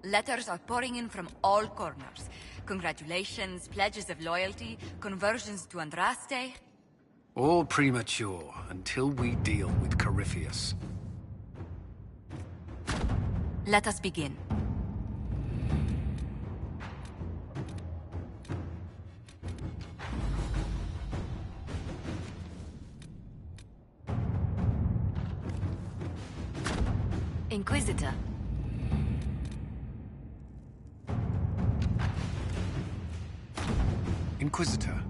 Letters are pouring in from all corners. Congratulations, pledges of loyalty, conversions to Andraste. All premature, until we deal with Corypheus. Let us begin. Inquisitor. Inquisitor.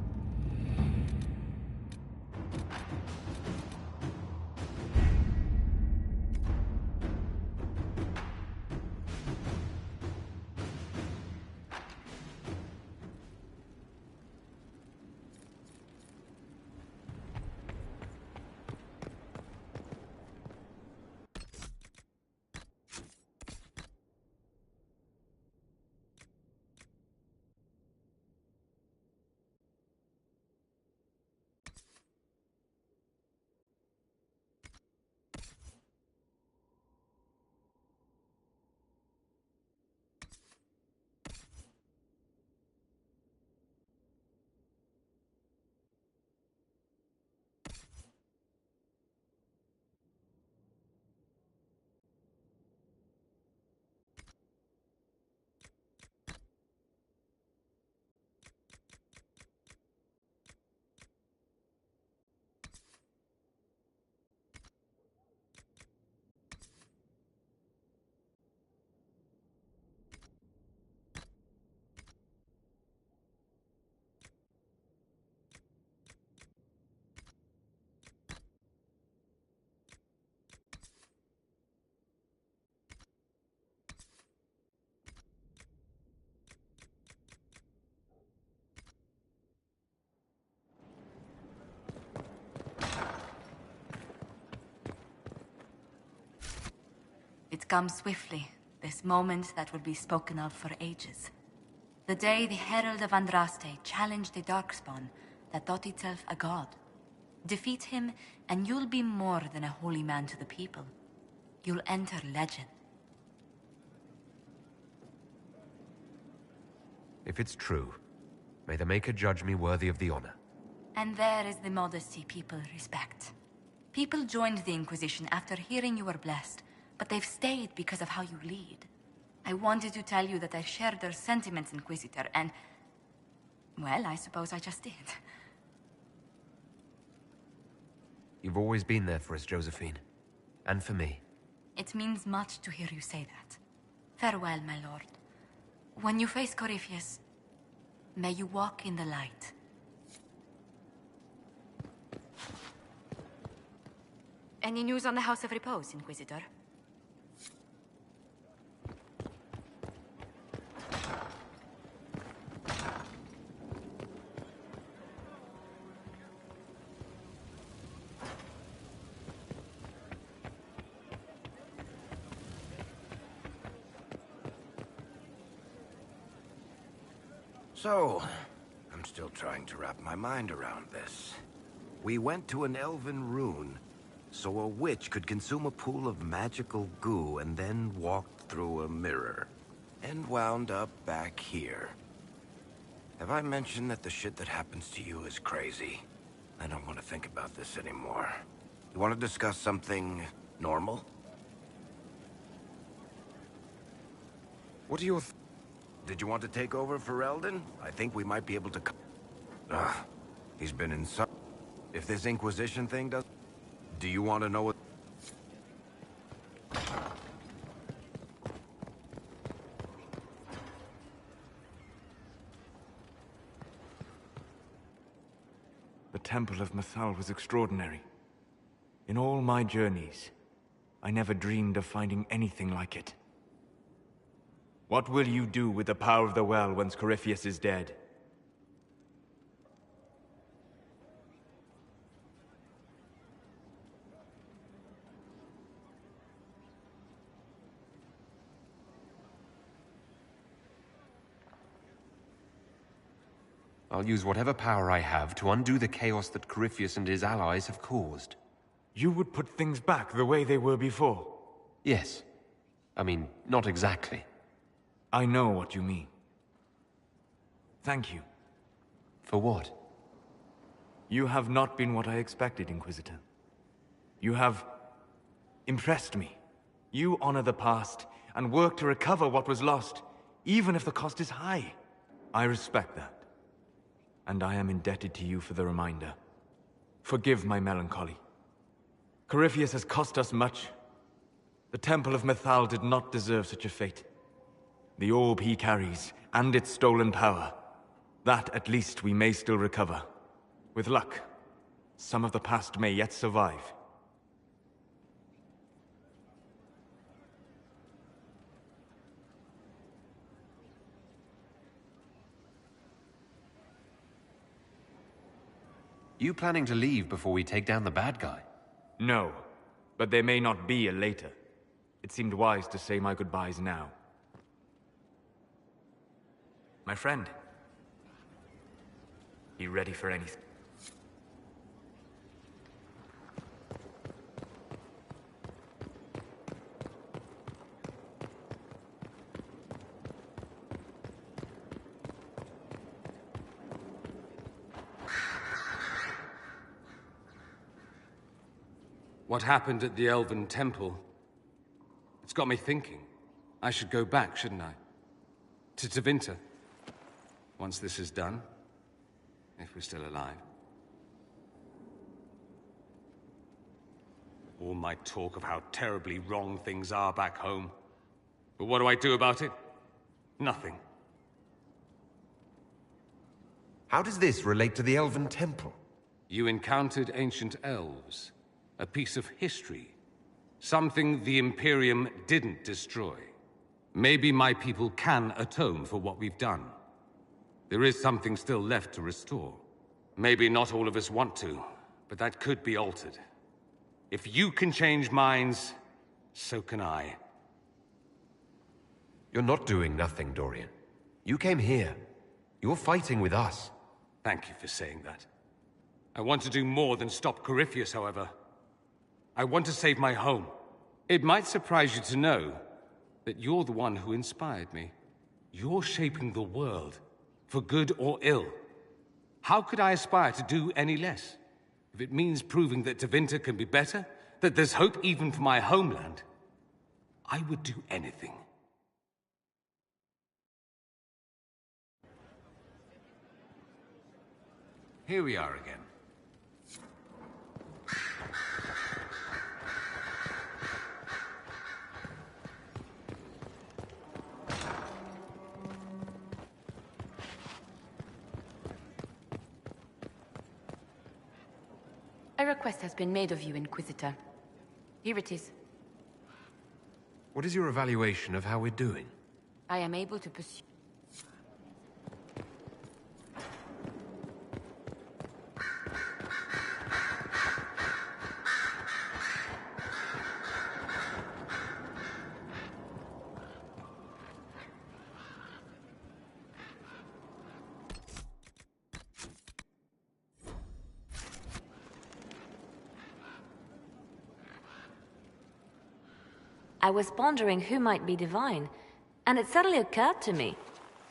It comes swiftly, this moment that will be spoken of for ages. The day the Herald of Andraste challenged a Darkspawn that thought itself a god. Defeat him, and you'll be more than a holy man to the people. You'll enter legend. If it's true, may the Maker judge me worthy of the honor. And there is the modesty people respect. People joined the Inquisition after hearing you were blessed, but they've stayed because of how you lead. I wanted to tell you that I shared their sentiments, Inquisitor, and... well, I suppose I just did. You've always been there for us, Josephine. And for me. It means much to hear you say that. Farewell, my lord. When you face Corypheus, may you walk in the light. Any news on the House of Repose, Inquisitor? So, I'm still trying to wrap my mind around this. We went to an elven rune, so a witch could consume a pool of magical goo and then walked through a mirror. And wound up back here. Have I mentioned that the shit that happens to you is crazy? I don't want to think about this anymore. You want to discuss something normal? What are your Did you want to take over for Eldon? I think we might be able to... he's been in some... If this Inquisition thing does... Do you want to know what... The Temple of Mathal was extraordinary. In all my journeys, I never dreamed of finding anything like it. What will you do with the power of the well once Corypheus is dead? I'll use whatever power I have to undo the chaos that Corypheus and his allies have caused. You would put things back the way they were before? Yes. I mean, not exactly. I know what you mean. Thank you. For what? You have not been what I expected, Inquisitor. You have impressed me. You honor the past and work to recover what was lost, even if the cost is high. I respect that. And I am indebted to you for the reminder. Forgive my melancholy. Corypheus has cost us much. The Temple of Mythal did not deserve such a fate. The orb he carries, and its stolen power, that at least we may still recover. With luck, some of the past may yet survive. You planning to leave before we take down the bad guy? No, but there may not be a later. It seemed wise to say my goodbyes now. My friend. You ready for anything? What happened at the Elven Temple? It's got me thinking. I should go back, shouldn't I? To Tevinter. Once this is done. If we're still alive. All my talk of how terribly wrong things are back home. But what do I do about it? Nothing. How does this relate to the Elven Temple? You encountered ancient elves. A piece of history. Something the Imperium didn't destroy. Maybe my people can atone for what we've done. There is something still left to restore. Maybe not all of us want to, but that could be altered. If you can change minds, so can I. You're not doing nothing, Dorian. You came here. You're fighting with us. Thank you for saying that. I want to do more than stop Corypheus, however. I want to save my home. It might surprise you to know that you're the one who inspired me. You're shaping the world, for good or ill. How could I aspire to do any less? If it means proving that Tevinter can be better, that there's hope even for my homeland, I would do anything. Here we are again. A request has been made of you, Inquisitor. Here it is. What is your evaluation of how we're doing? I am able to pursue... I was pondering who might be divine, and it suddenly occurred to me.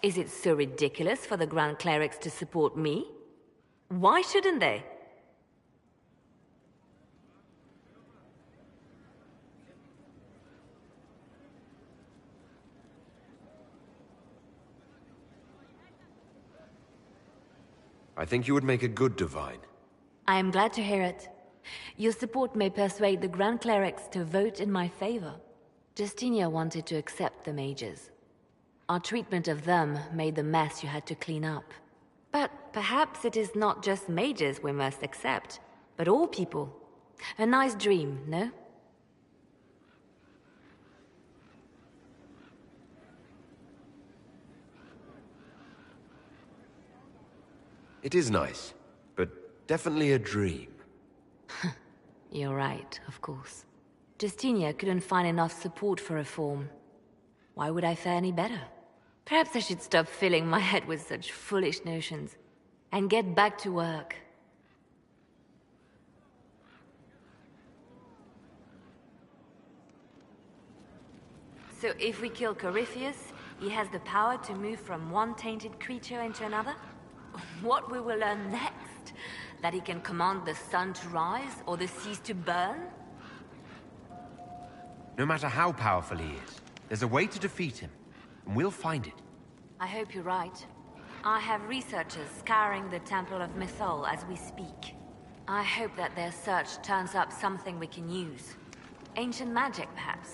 Is it so ridiculous for the Grand Clerics to support me? Why shouldn't they? I think you would make a good divine. I am glad to hear it. Your support may persuade the Grand Clerics to vote in my favor. Justinia wanted to accept the mages. Our treatment of them made the mess you had to clean up. But perhaps it is not just mages we must accept, but all people. A nice dream, no? It is nice, but definitely a dream. You're right, of course. Justinia couldn't find enough support for reform. Why would I fare any better? Perhaps I should stop filling my head with such foolish notions and get back to work. So if we kill Corypheus, He has the power to move from one tainted creature into another. What we will learn next? That he can command the sun to rise or the seas to burn? No matter how powerful he is, there's a way to defeat him, and we'll find it. I hope you're right. I have researchers scouring the Temple of Mythol as we speak. I hope that their search turns up something we can use. Ancient magic, perhaps.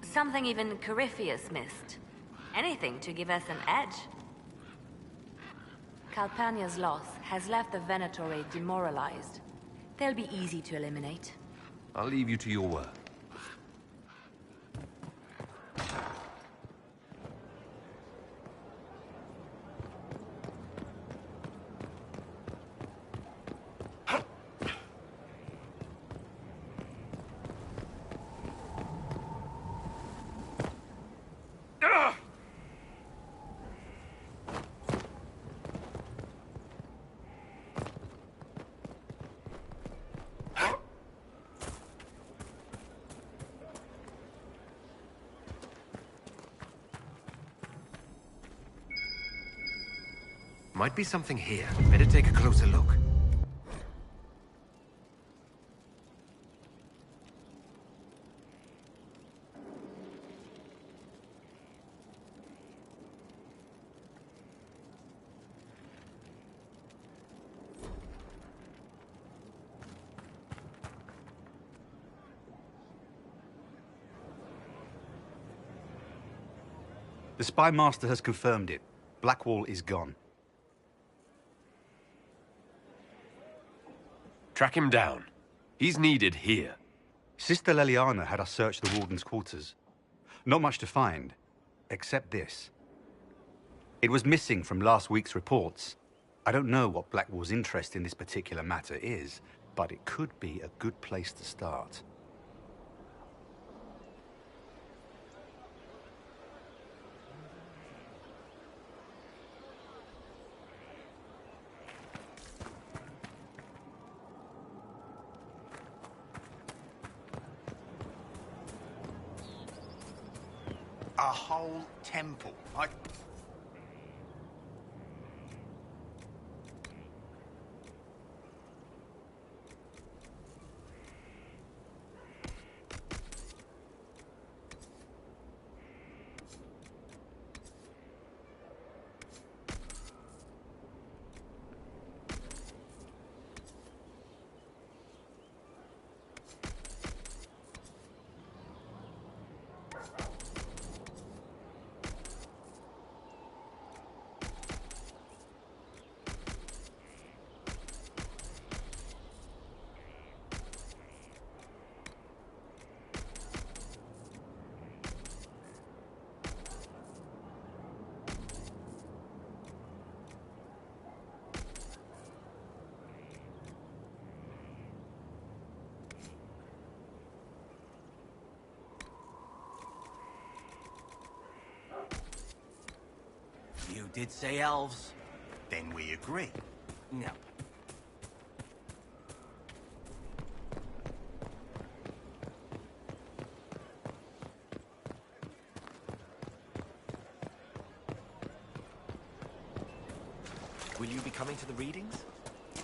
Something even Corypheus missed. Anything to give us an edge. Calpurnia's loss has left the Venatori demoralized. They'll be easy to eliminate. I'll leave you to your work. Might be something here. Better take a closer look. The Spy Master has confirmed it. Blackwall is gone. Track him down. He's needed here. Sister Leliana had us search the Warden's quarters. Not much to find, except this. It was missing from last week's reports. I don't know what Blackwall's interest in this particular matter is, but it could be a good place to start. A whole temple. You did say elves. Then we agree. No. Will you be coming to the readings?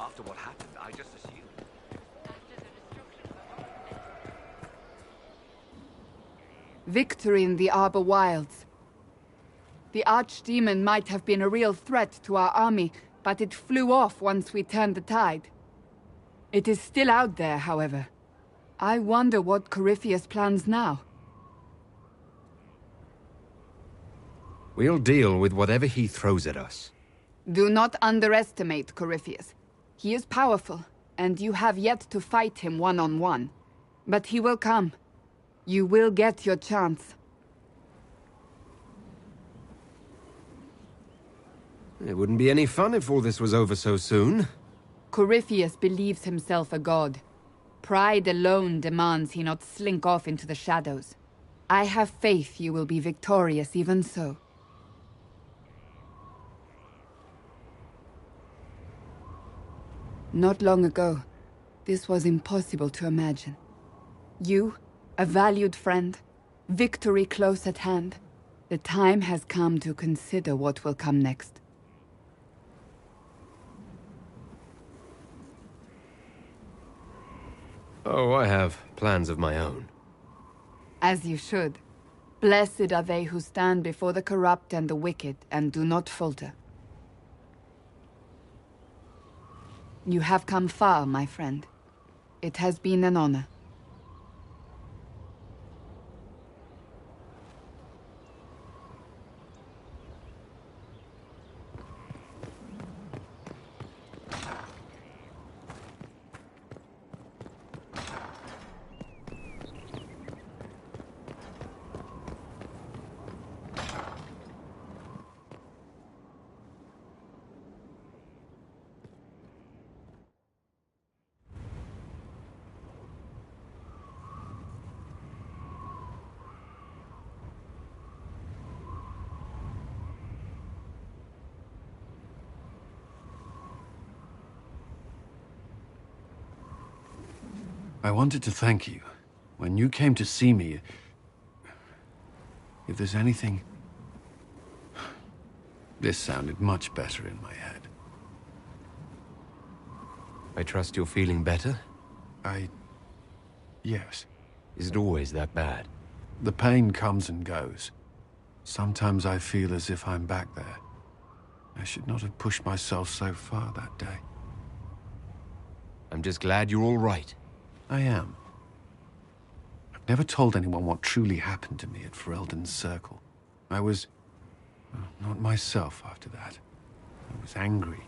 After what happened, I just assumed. Victory in the Arbor Wilds. The Archdemon might have been a real threat to our army, but it flew off once we turned the tide. It is still out there, however. I wonder what Corypheus plans now. We'll deal with whatever he throws at us. Do not underestimate Corypheus. He is powerful, and you have yet to fight him one-on-one. But he will come. You will get your chance. It wouldn't be any fun if all this was over so soon. Corypheus believes himself a god. Pride alone demands he not slink off into the shadows. I have faith you will be victorious even so. Not long ago, this was impossible to imagine. You, a valued friend, victory close at hand. The time has come to consider what will come next. Oh, I have plans of my own. As you should. Blessed are they who stand before the corrupt and the wicked, and do not falter. You have come far, my friend. It has been an honor. I wanted to thank you. When you came to see me, if there's anything... This sounded much better in my head. I trust you're feeling better? Yes. Is it always that bad? The pain comes and goes. Sometimes I feel as if I'm back there. I should not have pushed myself so far that day. I'm just glad you're all right. I am. I've never told anyone what truly happened to me at Ferelden's Circle. I was... not myself after that. I was angry.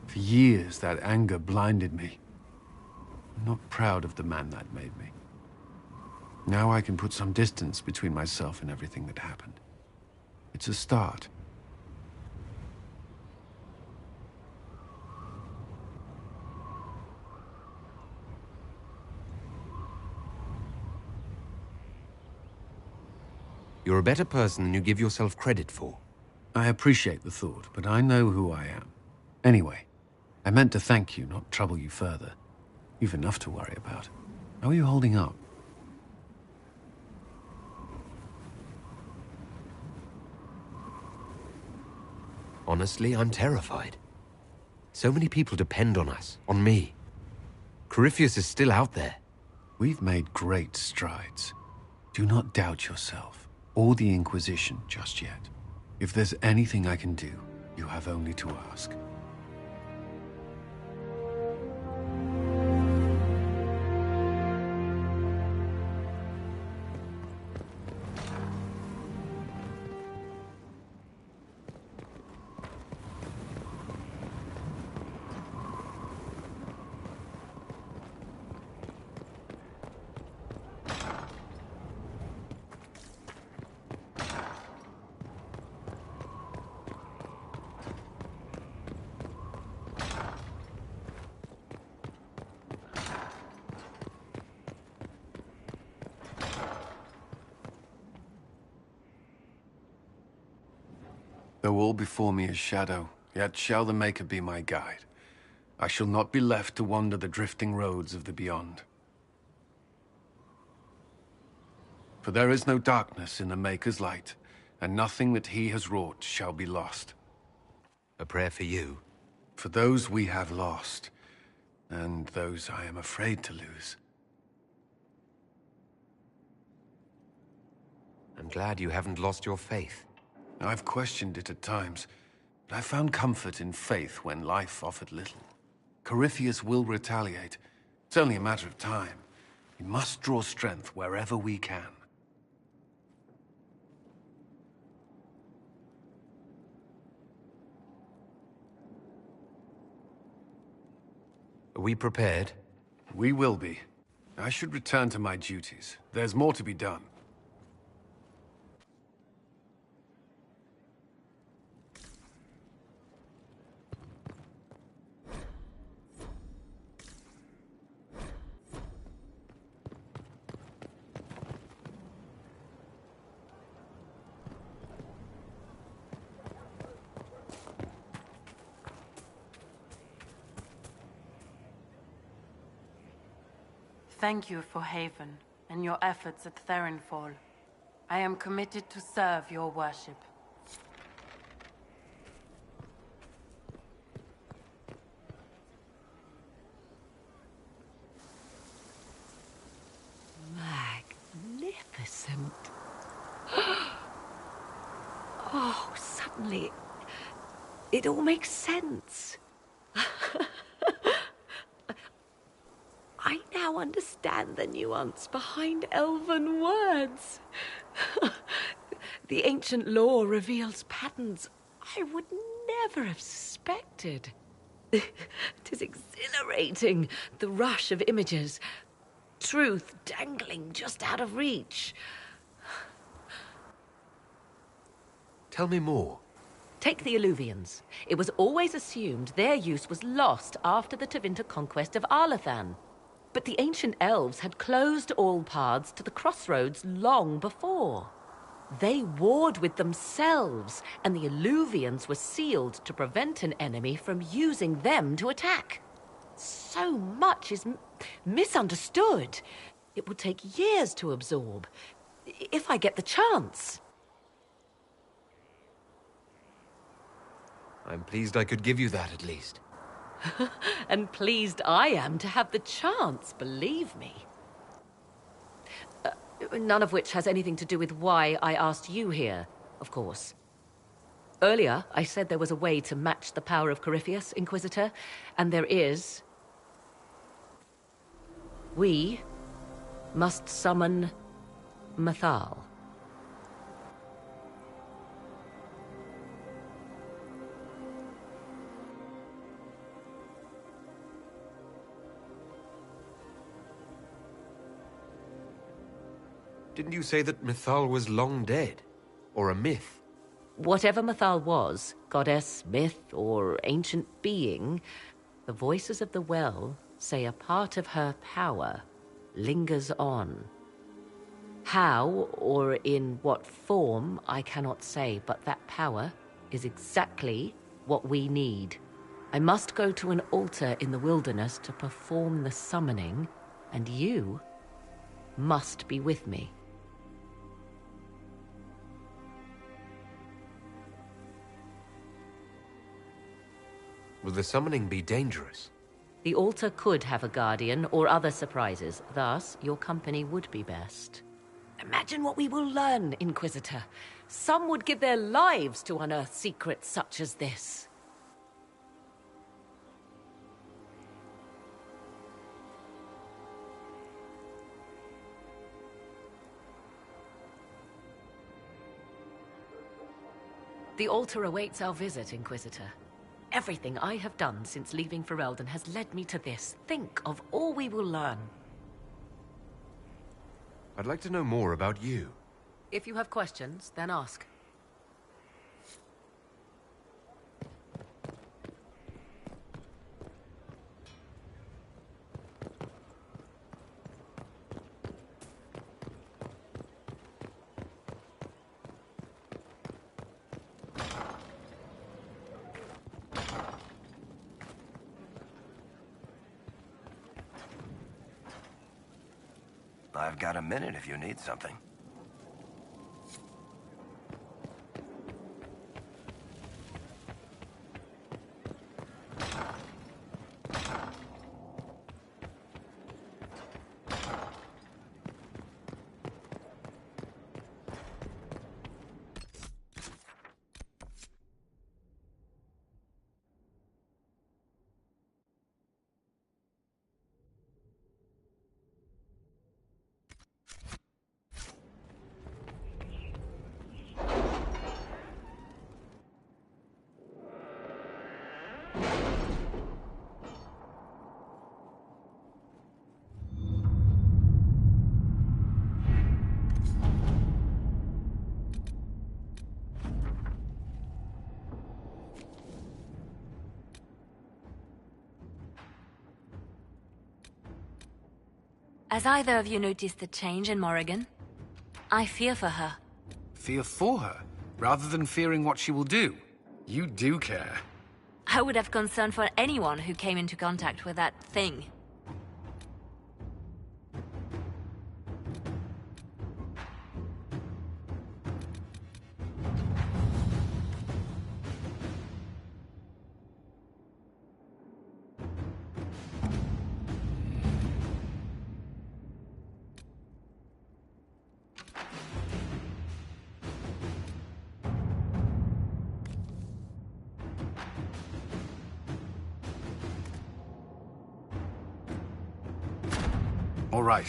For years, that anger blinded me. I'm not proud of the man that made me. Now I can put some distance between myself and everything that happened. It's a start. You're a better person than you give yourself credit for. I appreciate the thought, but I know who I am. Anyway, I meant to thank you, not trouble you further. You've enough to worry about. How are you holding up? Honestly, I'm terrified. So many people depend on us, on me. Corypheus is still out there. We've made great strides. Do not doubt yourself, or the Inquisition just yet. If there's anything I can do, you have only to ask. Though all before me is shadow, yet shall the Maker be my guide. I shall not be left to wander the drifting roads of the beyond. For there is no darkness in the Maker's light, and nothing that he has wrought shall be lost. A prayer for you? For those we have lost, and those I am afraid to lose. I'm glad you haven't lost your faith. I've questioned it at times, but I found comfort in faith when life offered little. Corypheus will retaliate. It's only a matter of time. We must draw strength wherever we can. Are we prepared? We will be. I should return to my duties. There's more to be done. Thank you for Haven and your efforts at Therenfall. I am committed to serve your worship. Magnificent. Oh, suddenly, it all makes sense. I now understand the nuance behind elven words. The ancient lore reveals patterns I would never have suspected. It is exhilarating, the rush of images. Truth dangling just out of reach. Tell me more. Take the Illuvians. It was always assumed their use was lost after the Tevinter conquest of Arlathan. But the ancient elves had closed all paths to the crossroads long before. They warred with themselves, and the Illuvians were sealed to prevent an enemy from using them to attack. So much is misunderstood. It will take years to absorb, if I get the chance. I'm pleased I could give you that at least. And pleased I am to have the chance, believe me. None of which has anything to do with why I asked you here, of course. Earlier, I said there was a way to match the power of Corypheus, Inquisitor, and there is. We must summon Mythal. Didn't you say that Mythal was long dead? Or a myth? Whatever Mythal was, goddess, myth, or ancient being, the voices of the well say a part of her power lingers on. How, or in what form, I cannot say, but that power is exactly what we need. I must go to an altar in the wilderness to perform the summoning, and you must be with me. Will the summoning be dangerous? The altar could have a guardian or other surprises, thus your company would be best. Imagine what we will learn, Inquisitor. Some would give their lives to unearth secrets such as this. The altar awaits our visit, Inquisitor. Everything I have done since leaving Ferelden has led me to this. Think of all we will learn. I'd like to know more about you. If you have questions, then ask. I've got a minute if you need something. Has either of you noticed the change in Morrigan? I fear for her. Fear for her, rather than fearing what she will do. You do care. I would have concern for anyone who came into contact with that thing. All right.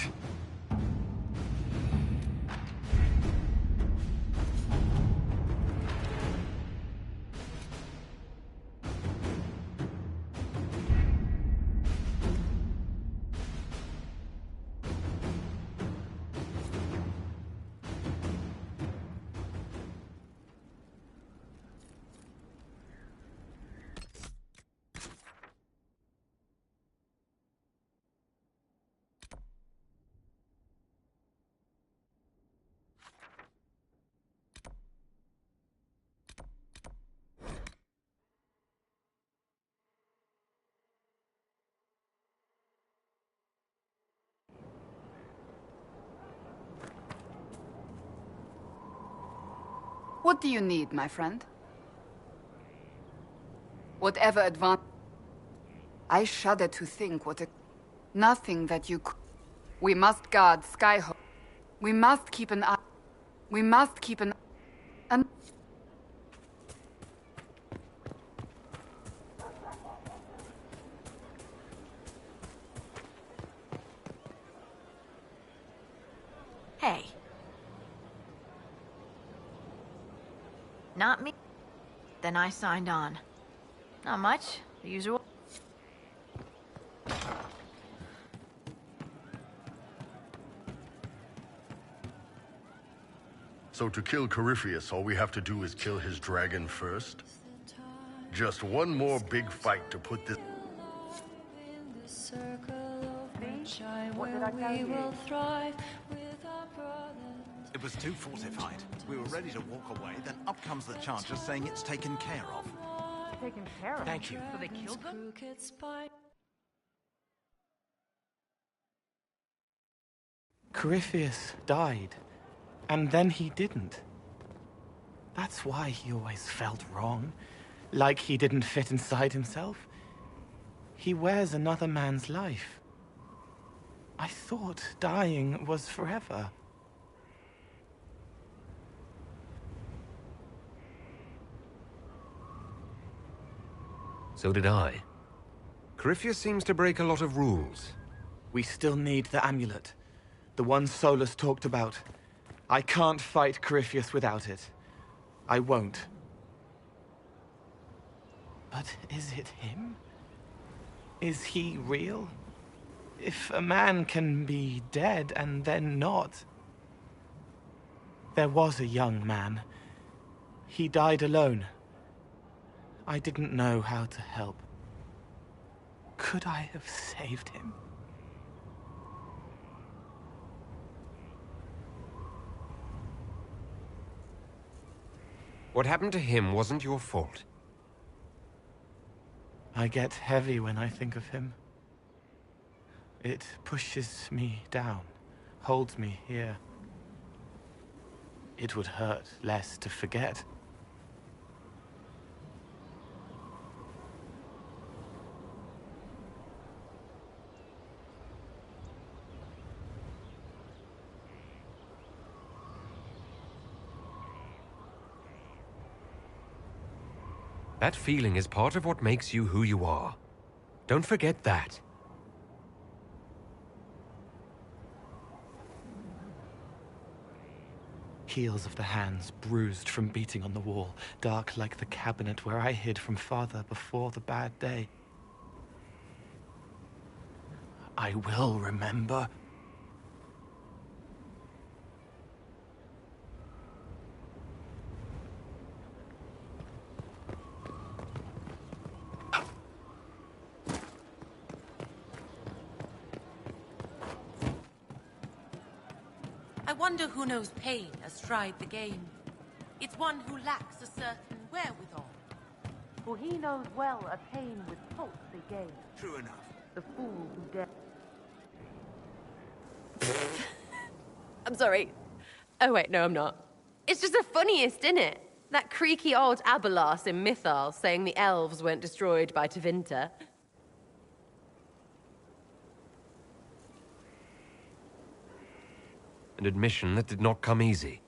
What do you need, my friend? Whatever advantage... I shudder to think what a... Nothing that you could... We must guard Skyhook. We must keep an eye... We must keep an... And... Hey. Not me. Then I signed on. Not much, the usual. So to kill Corypheus, all we have to do is kill his dragon first? Just one more big fight to put this... What did I tell you? It was too fortified. We were ready to walk away, then up comes the Charger saying it's taken care of. Taken care of? Thank you. So they killed them? Corypheus died, and then he didn't. That's why he always felt wrong, like he didn't fit inside himself. He wears another man's life. I thought dying was forever. So did I. Corypheus seems to break a lot of rules. We still need the amulet. The one Solus talked about. I can't fight Corypheus without it. I won't. But is it him? Is he real? If a man can be dead and then not... There was a young man. He died alone. I didn't know how to help. Could I have saved him? What happened to him wasn't your fault. I get heavy when I think of him. It pushes me down, holds me here. It would hurt less to forget. That feeling is part of what makes you who you are. Don't forget that. Heels of the hands bruised from beating on the wall, dark like the cabinet where I hid from Father before the bad day. I will remember. I wonder who knows pain astride the game. It's one who lacks a certain wherewithal. For he knows well a pain with pulse they gain. True enough. The fool who dare... I'm sorry. Oh wait, no I'm not. It's just the funniest, isn't it? That creaky old Abelas in Mythal saying the elves weren't destroyed by Tevinter. An admission that did not come easy.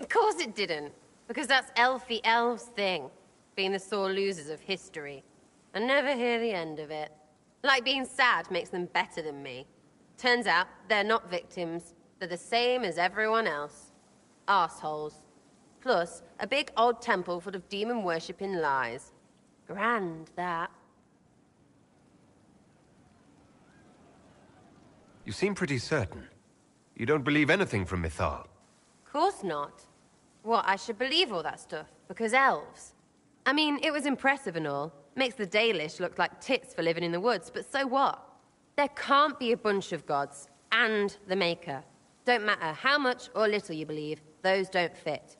Of course it didn't. Because that's elfy elves thing. Being the sore losers of history. I never hear the end of it. Like being sad makes them better than me. Turns out they're not victims. They're the same as everyone else. Arseholes. Plus, a big old temple full of demon-worshipping lies. Grand, that. You seem pretty certain. You don't believe anything from Mythal. Course not. What, I should believe all that stuff? Because elves? I mean, it was impressive and all. Makes the Dalish look like tits for living in the woods, but so what? There can't be a bunch of gods, and the Maker. Don't matter how much or little you believe, those don't fit.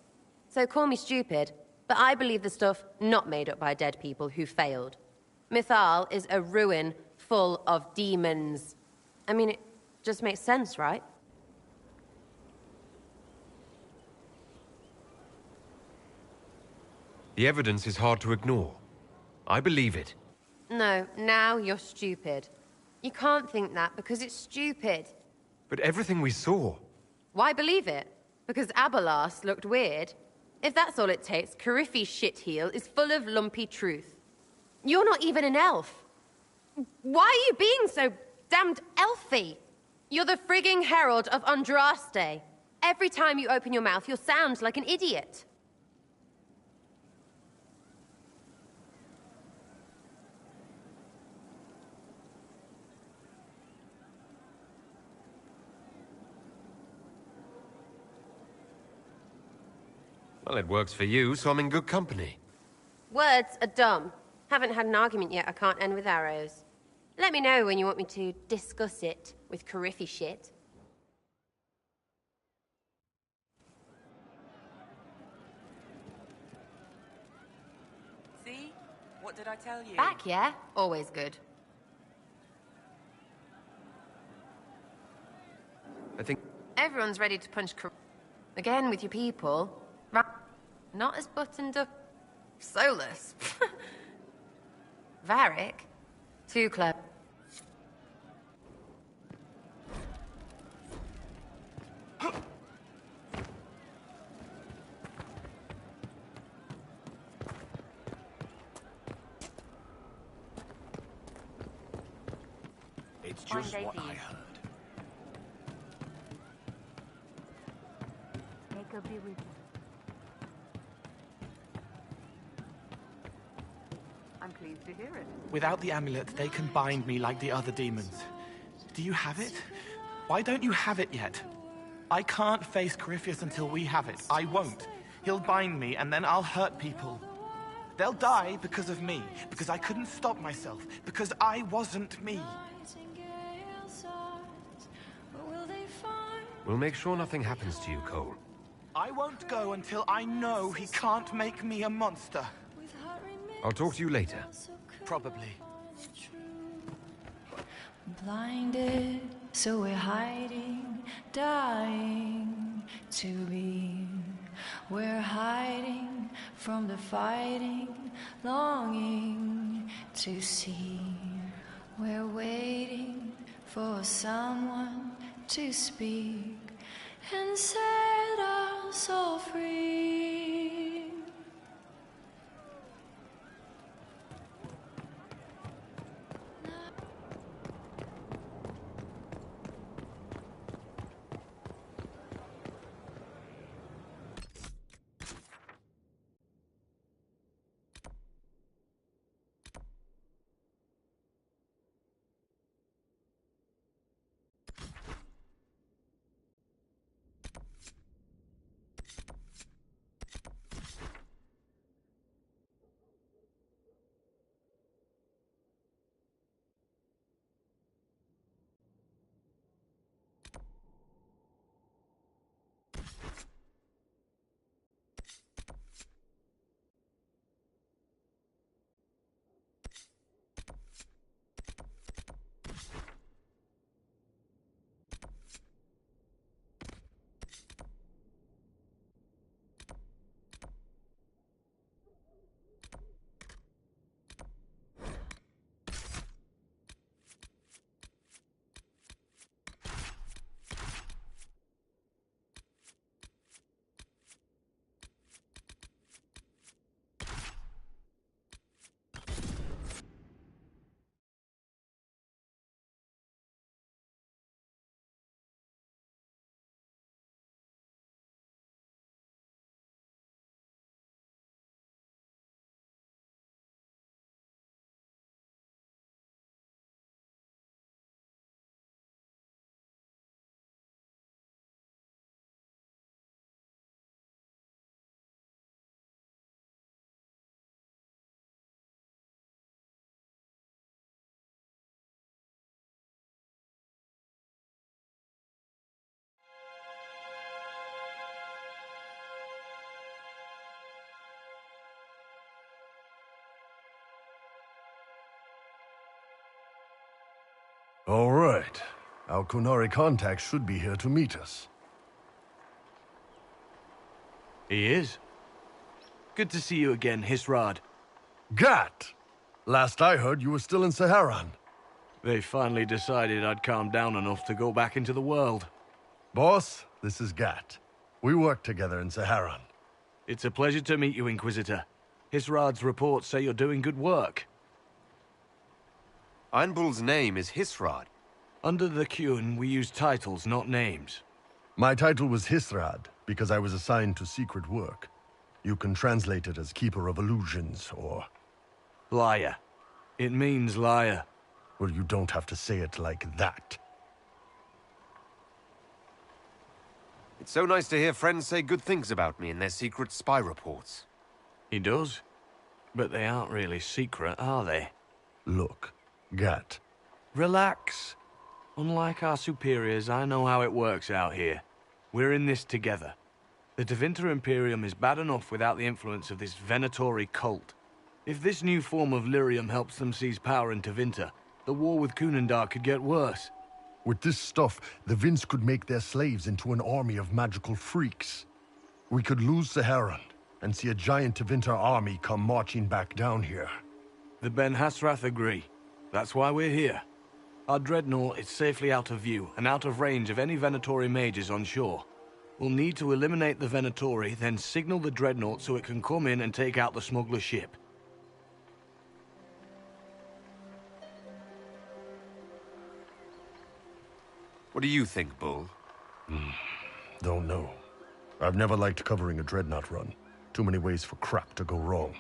So call me stupid, but I believe the stuff not made up by dead people who failed. Mythal is a ruin full of demons. I mean, it just makes sense, right? The evidence is hard to ignore. I believe it. No, now you're stupid. You can't think that because it's stupid. But everything we saw... Why believe it? Because Abalas looked weird? If that's all it takes, Cariffi's shitheel is full of lumpy truth. You're not even an elf. Why are you being so damned elfy? You're the frigging herald of Andraste. Every time you open your mouth, you'll sound like an idiot. Well, it works for you, so I'm in good company. Words are dumb. Haven't had an argument yet I can't end with arrows. Let me know when you want me to discuss it with Cariffi shit. See? What did I tell you? Back, yeah? Always good. I think... Everyone's ready to punch again with your people. Not as buttoned up. Solus. Varric. Too clever. It's just what I heard. Make her be with you. I'm pleased to hear it. Without the amulet, they can bind me like the other demons. Do you have it? Why don't you have it yet? I can't face Corypheus until we have it. I won't. He'll bind me, and then I'll hurt people. They'll die because of me, because I couldn't stop myself, because I wasn't me. We'll make sure nothing happens to you, Cole. I won't go until I know he can't make me a monster. I'll talk to you later. Probably. Blinded, so we're hiding, dying to be. We're hiding from the fighting, longing to see. We're waiting for someone to speak and set us all free. All right. Our Kunari contact should be here to meet us. He is. Good to see you again, Hisrad. Gat! Last I heard, you were still in Saharan. They finally decided I'd calmed down enough to go back into the world. Boss, this is Gat. We worked together in Saharan. It's a pleasure to meet you, Inquisitor. Hisrad's reports say you're doing good work. Iron Bull's name is Hisrad. Under the Qun, we use titles, not names. My title was Hisrad, because I was assigned to secret work. You can translate it as Keeper of Illusions, or... Liar. It means liar. Well, you don't have to say it like that. It's so nice to hear friends say good things about me in their secret spy reports. He does. But they aren't really secret, are they? Look, Gat. Relax. Unlike our superiors, I know how it works out here. We're in this together. The Tevinter Imperium is bad enough without the influence of this Venatori cult. If this new form of lyrium helps them seize power in Tevinter, the war with Kunandar could get worse. With this stuff, the Vince could make their slaves into an army of magical freaks. We could lose Saharan, and see a giant Tevinter army come marching back down here. The Ben Hasrath agree. That's why we're here. Our dreadnought is safely out of view, and out of range of any Venatori mages on shore. We'll need to eliminate the Venatori, then signal the dreadnought so it can come in and take out the smuggler ship. What do you think, Bull? Don't know. I've never liked covering a dreadnought run. Too many ways for crap to go wrong.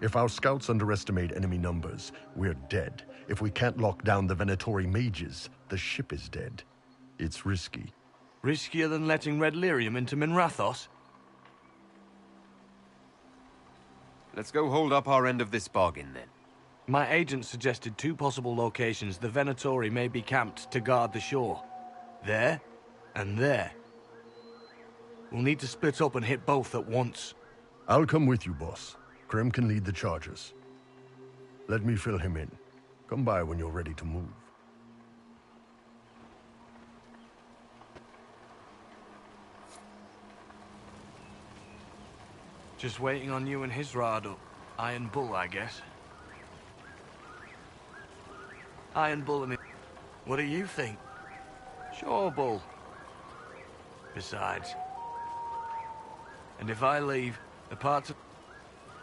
If our scouts underestimate enemy numbers, we're dead. If we can't lock down the Venatori mages, the ship is dead. It's risky. Riskier than letting Red Lyrium into Minrathos? Let's go hold up our end of this bargain, then. My agent suggested two possible locations the Venatori may be camped to guard the shore. There, and there. We'll need to split up and hit both at once. I'll come with you, boss. Krim can lead the charges. Let me fill him in. Come by when you're ready to move. Just waiting on you and Hisrad up. Iron Bull, I guess. Iron Bull and me. What do you think? Sure, Bull. Besides. And if I leave, the parts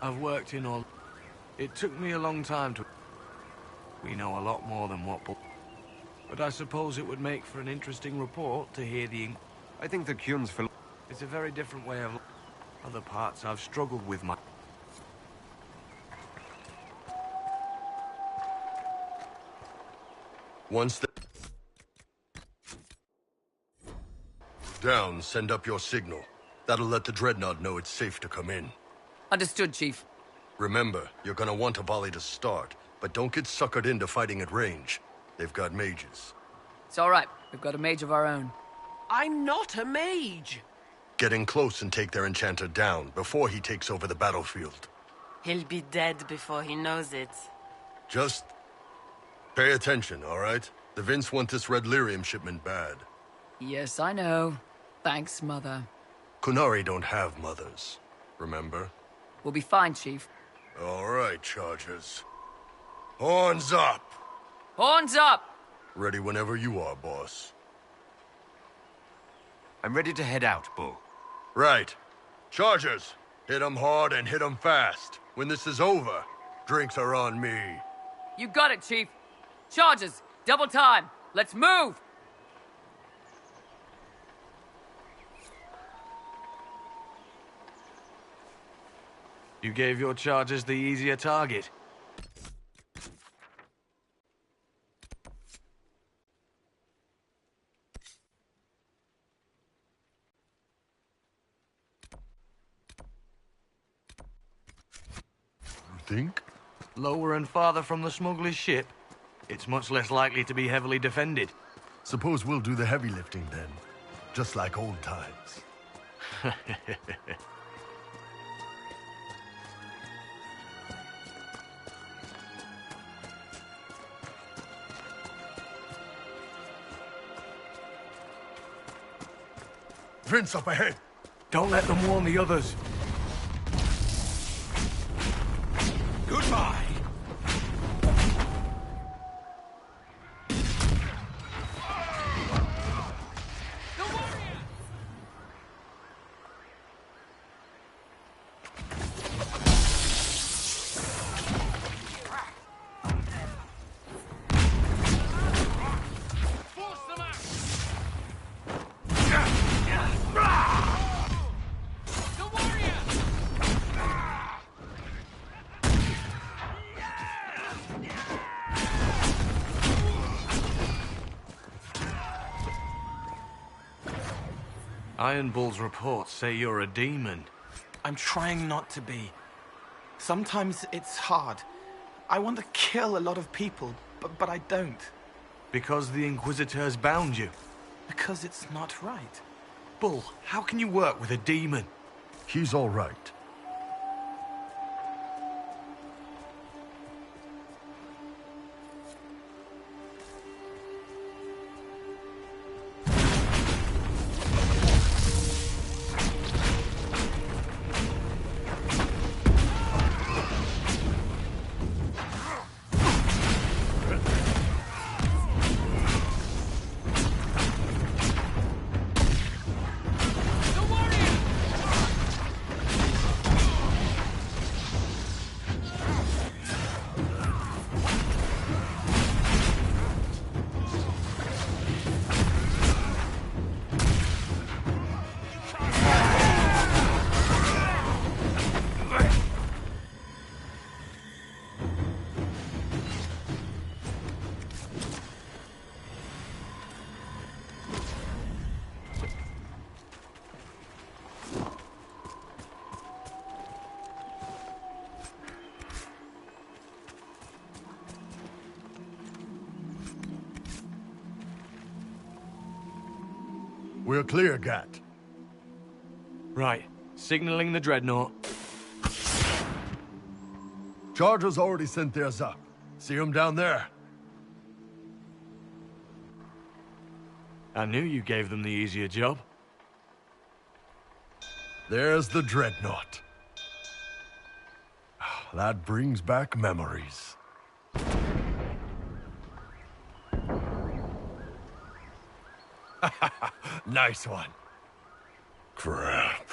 I've worked in all... It took me a long time to... We know a lot more than what Bull... But I suppose it would make for an interesting report to hear the... I think the Qun's... It's a very different way of... Other parts I've struggled with my... Once the... Down, send up your signal. That'll let the Dreadnought know it's safe to come in. Understood, Chief. Remember, you're gonna want a volley to start, but don't get suckered into fighting at range. They've got mages. It's all right. We've got a mage of our own. I'm not a mage. Get in close and take their enchanter down before he takes over the battlefield. He'll be dead before he knows it. Just pay attention, all right? The Vince want this Red Lyrium shipment bad. Yes, I know. Thanks, Mother. Kunari don't have mothers, remember? We'll be fine, Chief. All right, Chargers. Horns up! Horns up! Ready whenever you are, boss. I'm ready to head out, Bull. Right. Chargers, hit 'em hard and hit 'em fast. When this is over, drinks are on me. You got it, Chief. Charges! Double time! Let's move! You gave your charges the easier target. You think? Lower and farther from the smuggler's ship, it's much less likely to be heavily defended. Suppose we'll do the heavy lifting then. Just like old times. Vince up ahead. Don't let them warn the others. Goodbye. Iron Bull's reports say you're a demon. I'm trying not to be. Sometimes it's hard. I want to kill a lot of people, but I don't. Because the Inquisitors bound you? Because it's not right. Bull, how can you work with a demon? He's all right. We're clear, Gat. Right. Signaling the Dreadnought. Chargers already sent theirs up. See them down there? I knew you gave them the easier job. There's the Dreadnought. That brings back memories. Nice one. Crap.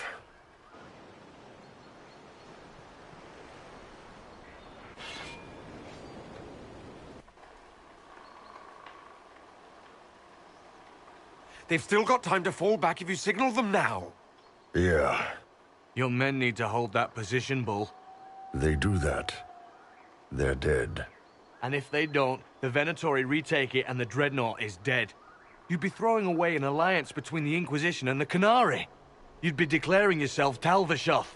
They've still got time to fall back if you signal them now. Yeah. Your men need to hold that position, Bull. They do that. They're dead. And if they don't, the Venatori retake it and the Dreadnought is dead. You'd be throwing away an alliance between the Inquisition and the Canary. You'd be declaring yourself Talvashoth.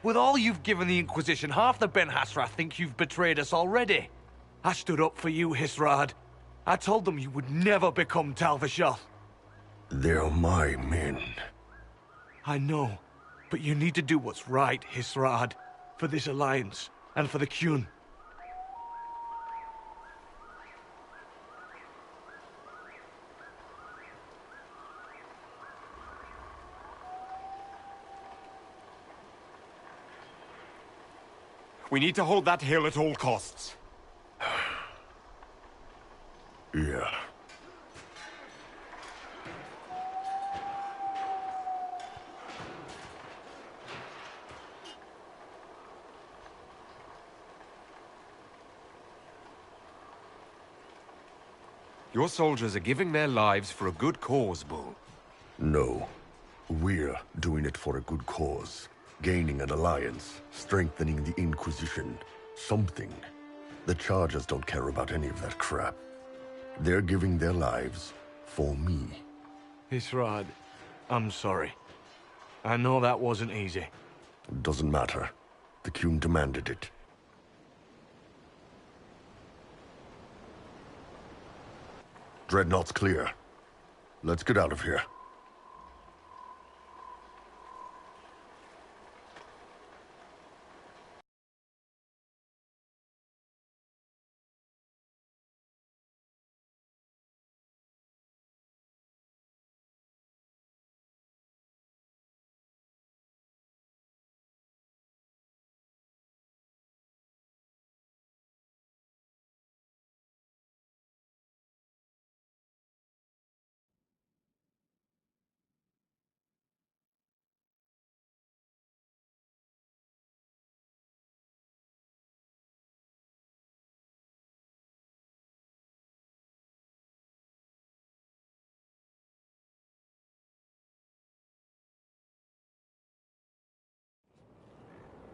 With all you've given the Inquisition, half the Ben Hassrath think you've betrayed us already. I stood up for you, Hisrad. I told them you would never become Talvashoth. They're my men. I know, but you need to do what's right, Hisrad. For this alliance, and for the Qun. We need to hold that hill at all costs. Yeah. Your soldiers are giving their lives for a good cause, Bull. No. We're doing it for a good cause. Gaining an alliance, strengthening the Inquisition. Something. The Chargers don't care about any of that crap. They're giving their lives for me. Hisrad, I'm sorry. I know that wasn't easy. Doesn't matter. The Qun demanded it. Dreadnought's clear. Let's get out of here.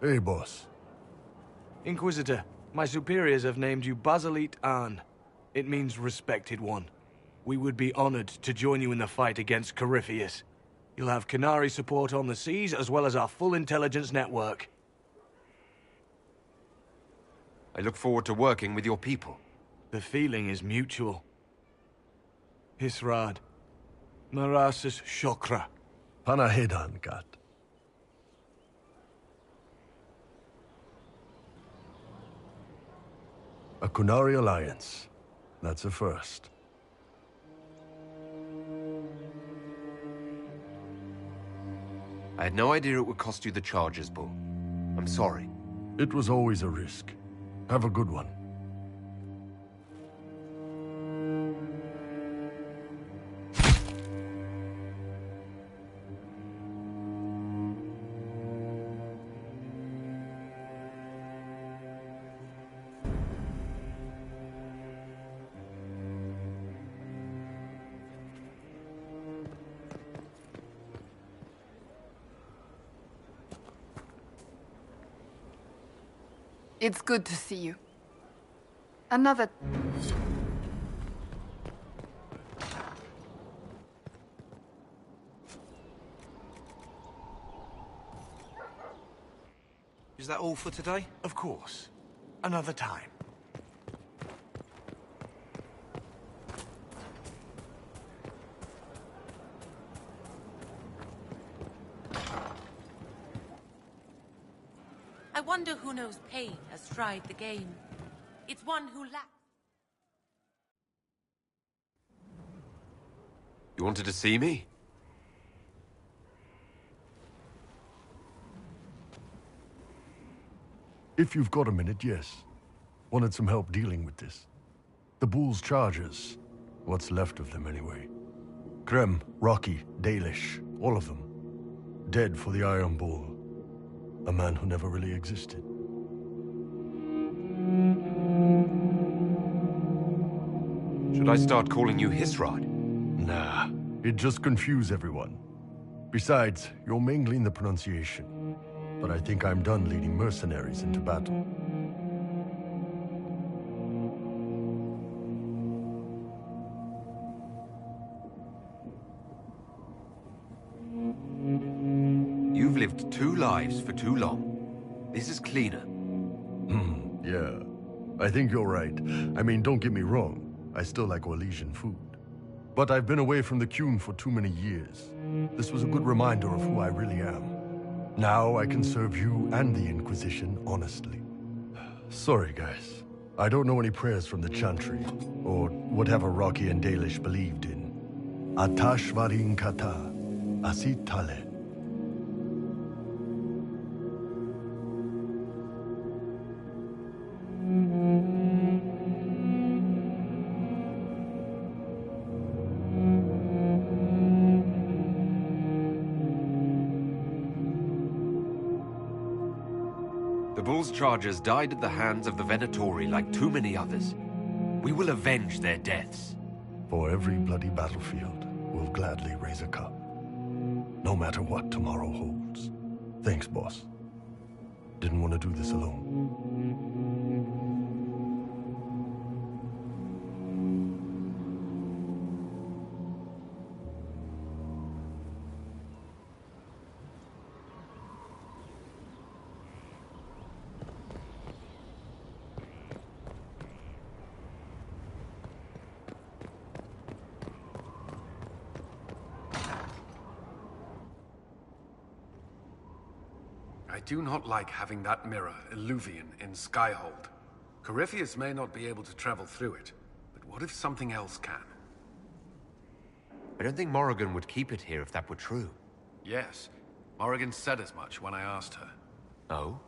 Hey, boss. Inquisitor, my superiors have named you Basilit An. It means respected one. We would be honored to join you in the fight against Corypheus. You'll have Canary support on the seas, as well as our full intelligence network. I look forward to working with your people. The feeling is mutual. Hisrad. Marasis Shokra. Panahedan, Gat. A Kunari alliance. That's a first. I had no idea it would cost you the charges, Bull. I'm sorry. It was always a risk. Have a good one. It's good to see you. Another... Is that all for today? Of course. Another time. I wonder who knows pain has tried the game. It's one who lacks... You wanted to see me? If you've got a minute, yes. Wanted some help dealing with this. The Bull's charges. What's left of them, anyway. Krem, Rocky, Dalish, all of them. Dead for the Iron Bull. A man who never really existed. Should I start calling you Hisrad? Nah, it'd just confuse everyone. Besides, you're mangling the pronunciation. But I think I'm done leading mercenaries into battle. You've lived 2 lives for too long. This is cleaner. Yeah. I think you're right. I mean, don't get me wrong. I still like Orlesian food. But I've been away from the Qun for too many years. This was a good reminder of who I really am. Now I can serve you and the Inquisition honestly. Sorry, guys. I don't know any prayers from the Chantry, or whatever Rocky and Dalish believed in. Atashvarin kata, asitale. The Bull's chargers died at the hands of the Venatori like too many others. We will avenge their deaths. For every bloody battlefield, we'll gladly raise a cup. No matter what tomorrow holds. Thanks, boss. Didn't want to do this alone. I do not like having that mirror, Illuvian, in Skyhold. Corypheus may not be able to travel through it, but what if something else can? I don't think Morrigan would keep it here if that were true. Yes. Morrigan said as much when I asked her. Oh?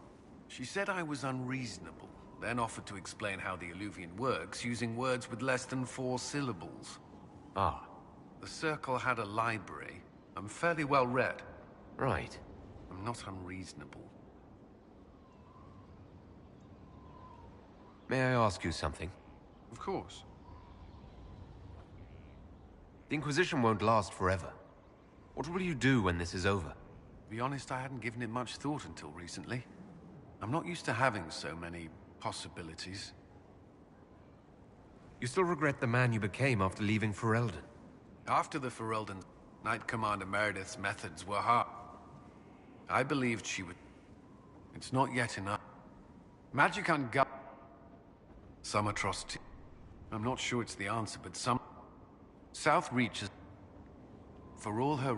She said I was unreasonable, then offered to explain how the Illuvian works using words with less than 4 syllables. Ah. The Circle had a library. I'm fairly well read. Right. I'm not unreasonable. May I ask you something? Of course. The Inquisition won't last forever. What will you do when this is over? To be honest, I hadn't given it much thought until recently. I'm not used to having so many possibilities. You still regret the man you became after leaving Ferelden? After the Ferelden, Knight Commander Meredith's methods were hard. I believed she would... It's not yet enough. Magic ungoverned. Some atrocity. I'm not sure it's the answer, but some... South reaches... For all her...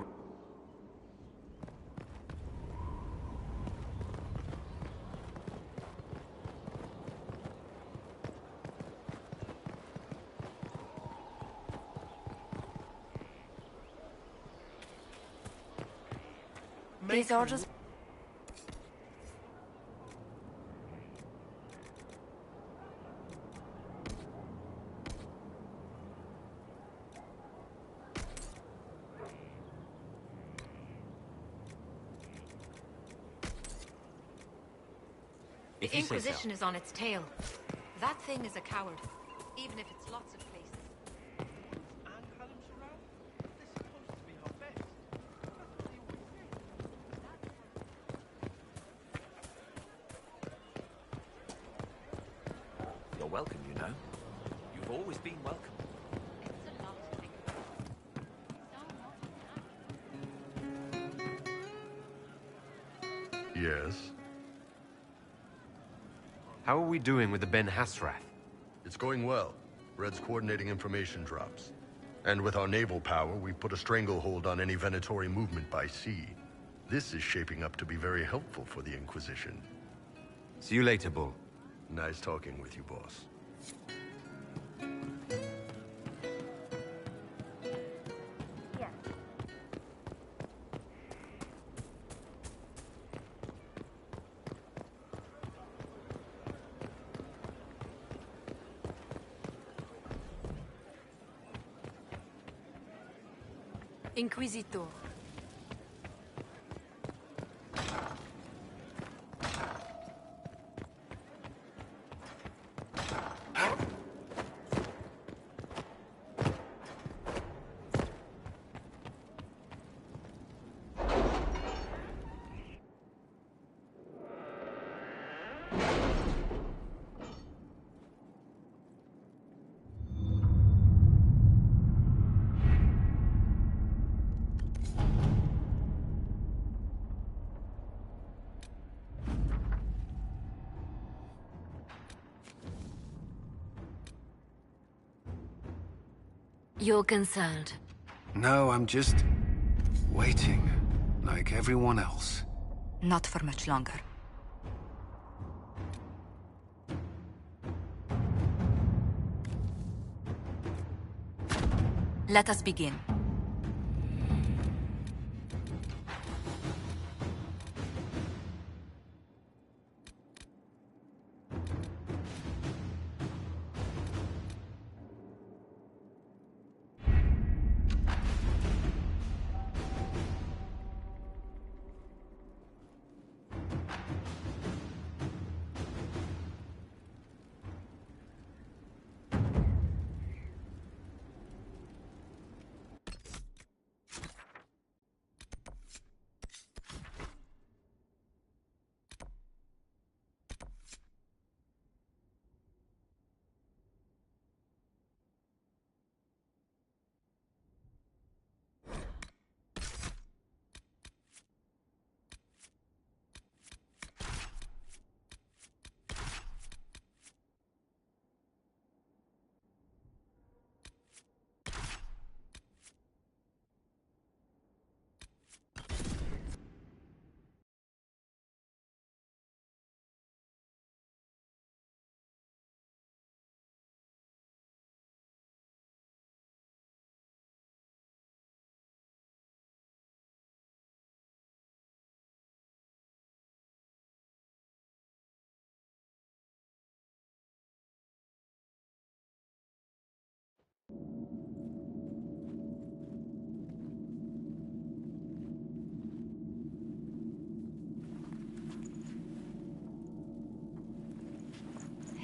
These orders... The Inquisition is on its tail. That thing is a coward, even if it's lots of places. You're welcome, you know. You've always been welcome. Yes? How are we doing with the Ben Hasrath? It's going well. Red's coordinating information drops. And with our naval power, we've put a stranglehold on any Venatori movement by sea. This is shaping up to be very helpful for the Inquisition. See you later, Bull. Nice talking with you, boss. Inquisitor. You're concerned. No, I'm just... waiting. Like everyone else. Not for much longer. Let us begin.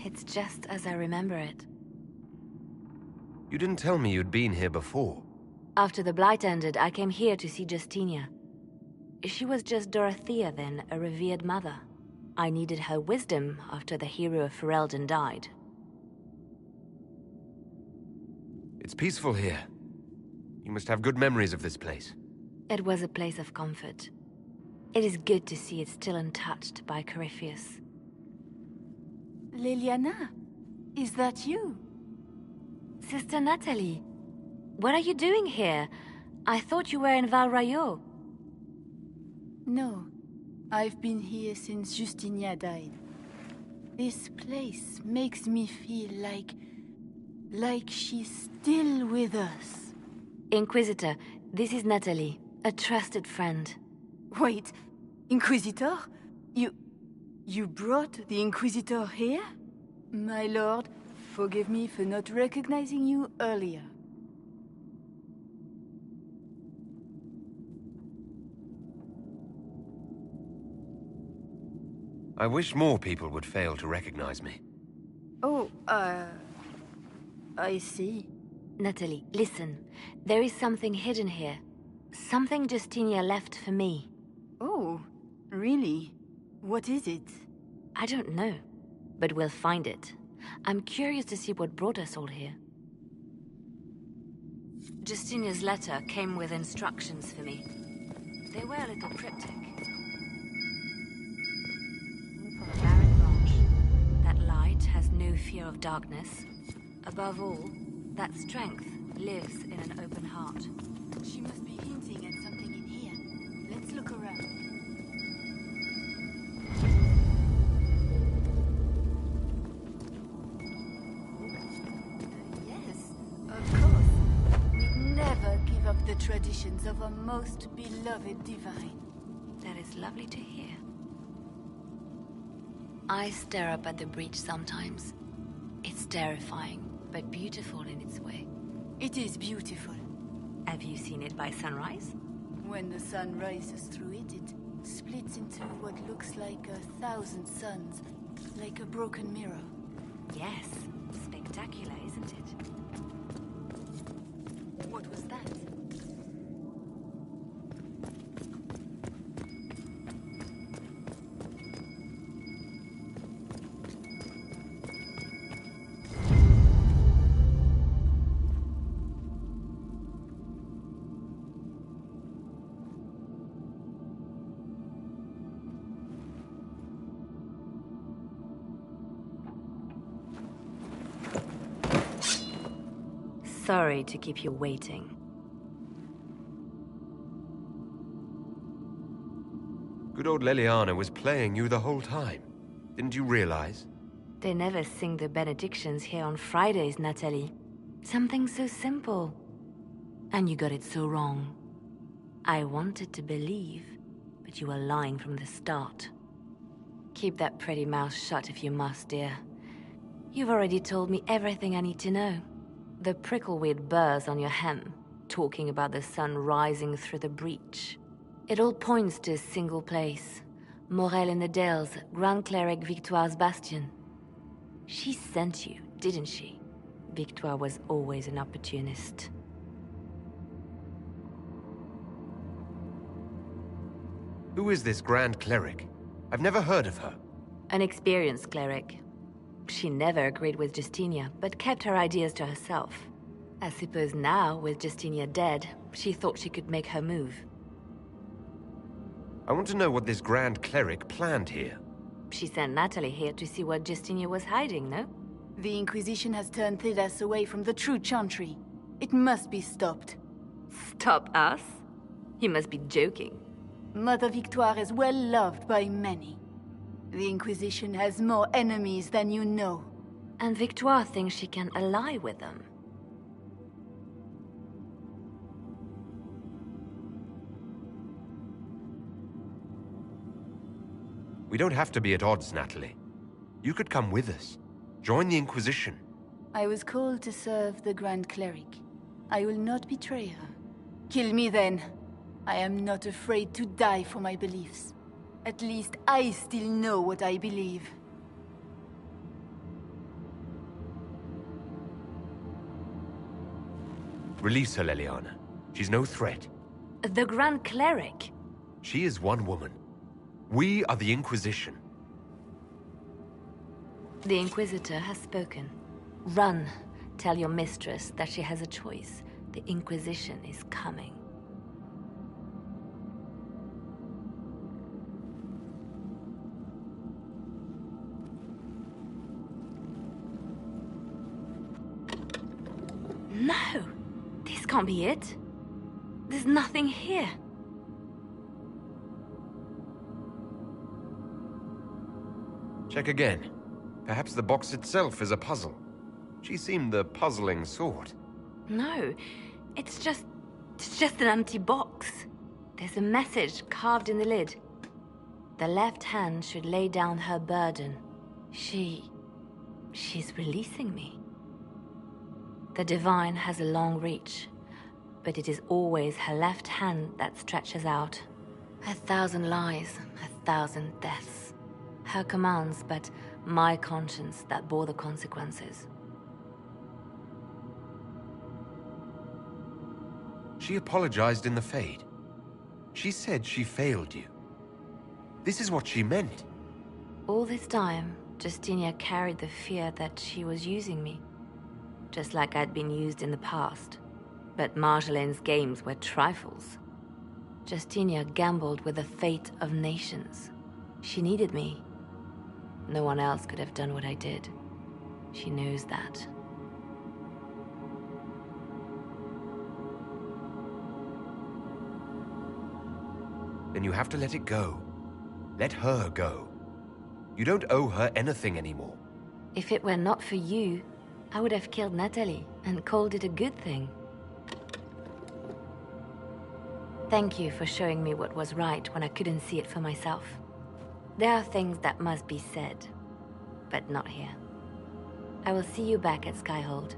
It's just as I remember it. You didn't tell me you'd been here before. After the Blight ended, I came here to see Justinia. She was just Dorothea then, a revered mother. I needed her wisdom after the hero of Ferelden died. It's peaceful here. You must have good memories of this place. It was a place of comfort. It is good to see it still untouched by Corypheus. Liliana, is that you? Sister Natalie, what are you doing here? I thought you were in Val Rayo. No, I've been here since Justinia died. This place makes me feel like she's still with us. Inquisitor, this is Natalie, a trusted friend. Wait, Inquisitor? You brought the Inquisitor here? My lord, forgive me for not recognizing you earlier. I wish more people would fail to recognize me. Oh, I see. Natalie, listen. There is something hidden here. Something Justinia left for me. Oh, really? What is it? I don't know, but we'll find it. I'm curious to see what brought us all here. Justinia's letter came with instructions for me. They were a little cryptic. From a barren branch, that light has no fear of darkness. Above all, that strength lives in an open heart. She must be hinting at something in here. Let's look around. Yes, of course. We'd never give up the traditions of a most beloved divine. That is lovely to hear. I stare up at the breach sometimes. It's terrifying, but beautiful in its way. It is beautiful. Have you seen it by sunrise? When the sun rises through it, it splits into what looks like 1,000 suns, like a broken mirror. Yes, spectacular, isn't it? What was that? Sorry to keep you waiting. Good old Leliana was playing you the whole time. Didn't you realize? They never sing the benedictions here on Fridays, Natalie. Something so simple. And you got it so wrong. I wanted to believe, but you were lying from the start. Keep that pretty mouth shut if you must, dear. You've already told me everything I need to know. The prickleweed burrs on your hem, talking about the sun rising through the breach. It all points to a single place. Morel in the Dales, Grand Cleric Victoire's bastion. She sent you, didn't she? Victoire was always an opportunist. Who is this Grand Cleric? I've never heard of her. An experienced cleric. She never agreed with Justinia, but kept her ideas to herself. I suppose now, with Justinia dead, she thought she could make her move. I want to know what this Grand Cleric planned here. She sent Natalie here to see what Justinia was hiding, no? The Inquisition has turned Thidas away from the true Chantry. It must be stopped. Stop us? You must be joking. Mother Victoire is well loved by many. The Inquisition has more enemies than you know. And Victoire thinks she can ally with them. We don't have to be at odds, Natalie. You could come with us. Join the Inquisition. I was called to serve the Grand Cleric. I will not betray her. Kill me then. I am not afraid to die for my beliefs. At least I still know what I believe. Release her, Leliana. She's no threat. The Grand Cleric? She is one woman. We are the Inquisition. The Inquisitor has spoken. Run. Tell your mistress that she has a choice. The Inquisition is coming. No! This can't be it. There's nothing here. Check again. Perhaps the box itself is a puzzle. She seemed the puzzling sort. No, it's just an empty box. There's a message carved in the lid. The left hand should lay down her burden. She's releasing me. The divine has a long reach, but it is always her left hand that stretches out. 1,000 lies, 1,000 deaths. Her commands, but my conscience that bore the consequences. She apologized in the Fade. She said she failed you. This is what she meant. All this time, Justinia carried the fear that she was using me. Just like I'd been used in the past. But Marjolaine's games were trifles. Justinia gambled with the fate of nations. She needed me. No one else could have done what I did. She knows that. Then you have to let it go. Let her go. You don't owe her anything anymore. If it were not for you, I would have killed Natalie and called it a good thing. Thank you for showing me what was right when I couldn't see it for myself. There are things that must be said, but not here. I will see you back at Skyhold.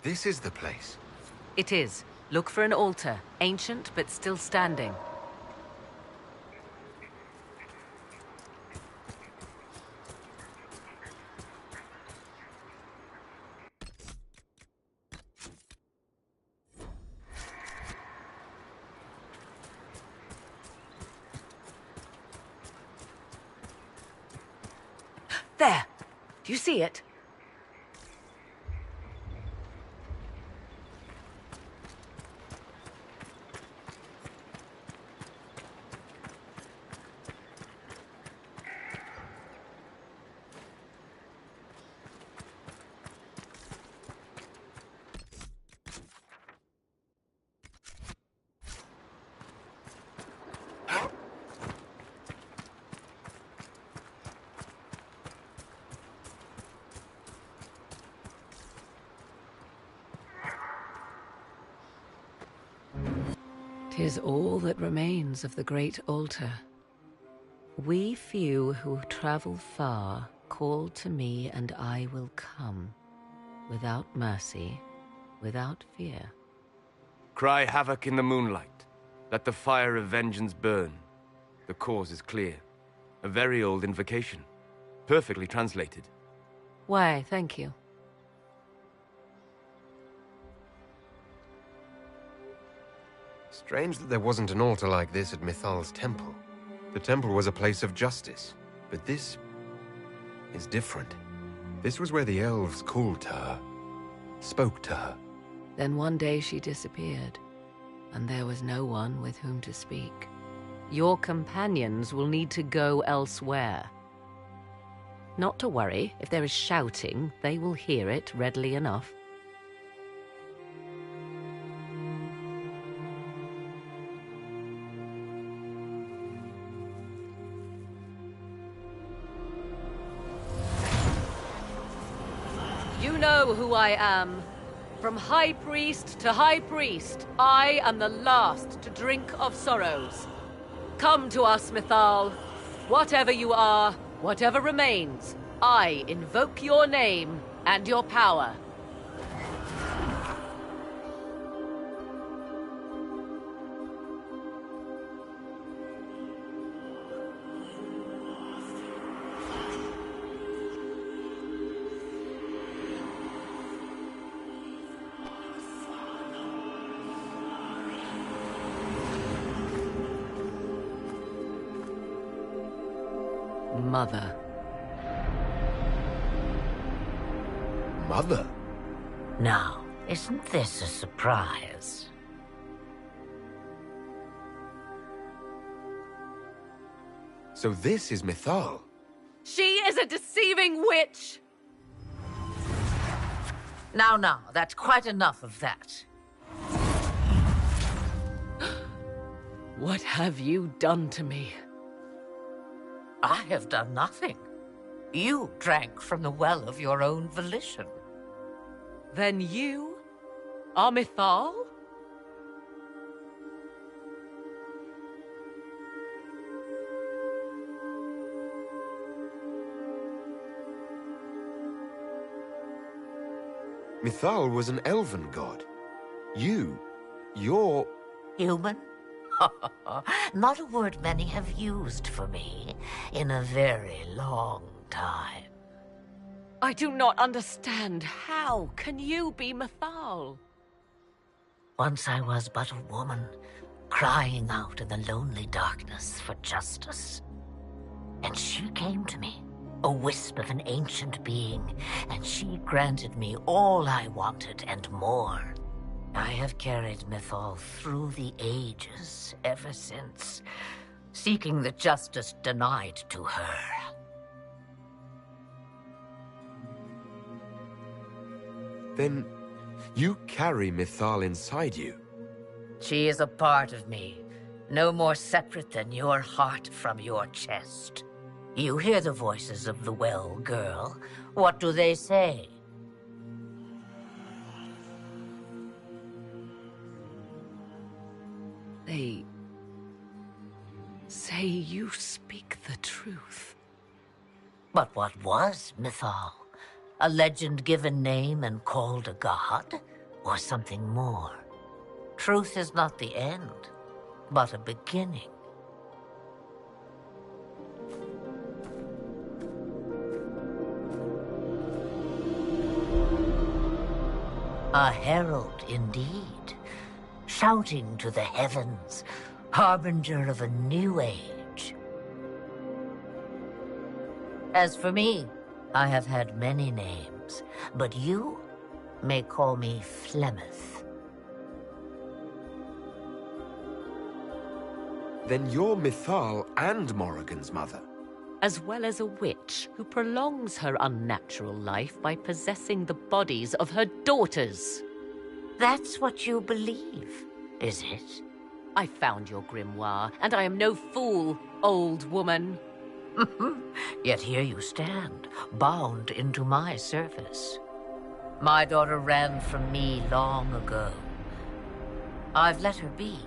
This is the place. It is. Look for an altar. Ancient, but still standing. There! Do you see it? Tis all that remains of the great altar. We few who travel far call to me and I will come. Without mercy, without fear. Cry havoc in the moonlight. Let the fire of vengeance burn. The cause is clear. A very old invocation. Perfectly translated. Why, thank you. Strange that there wasn't an altar like this at Mithal's temple. The temple was a place of justice, but this is different. This was where the elves called to her, spoke to her. Then one day she disappeared, and there was no one with whom to speak. Your companions will need to go elsewhere. Not to worry. If there is shouting, they will hear it readily enough. You know who I am. From High Priest to High Priest, I am the last to drink of sorrows. Come to us, Mythal. Whatever you are, whatever remains, I invoke your name and your power. Mother. Mother? Now, isn't this a surprise? So this is Mythal. She is a deceiving witch! Now, that's quite enough of that. What have you done to me? I have done nothing. You drank from the well of your own volition. Then you are Mythal? Mythal was an elven god. You're... Human? Not a word many have used for me in a very long time. I do not understand. How can you be Mythal? Once I was but a woman, crying out in the lonely darkness for justice. And she came to me, a wisp of an ancient being, and she granted me all I wanted and more. I have carried Mythal through the ages ever since, seeking the justice denied to her. Then you carry Mythal inside you? She is a part of me, no more separate than your heart from your chest. You hear the voices of the well, girl. What do they say? They say you speak the truth. But what was Mythal? A legend given name and called a god? Or something more? Truth is not the end, but a beginning. A herald indeed, shouting to the heavens, harbinger of a new age. As for me, I have had many names, but you may call me Flemeth. Then you're Mythal and Morrigan's mother. As well as a witch who prolongs her unnatural life by possessing the bodies of her daughters. That's what you believe, is it? I found your grimoire, and I am no fool, old woman. Yet here you stand, bound into my service. My daughter ran from me long ago. I've let her be,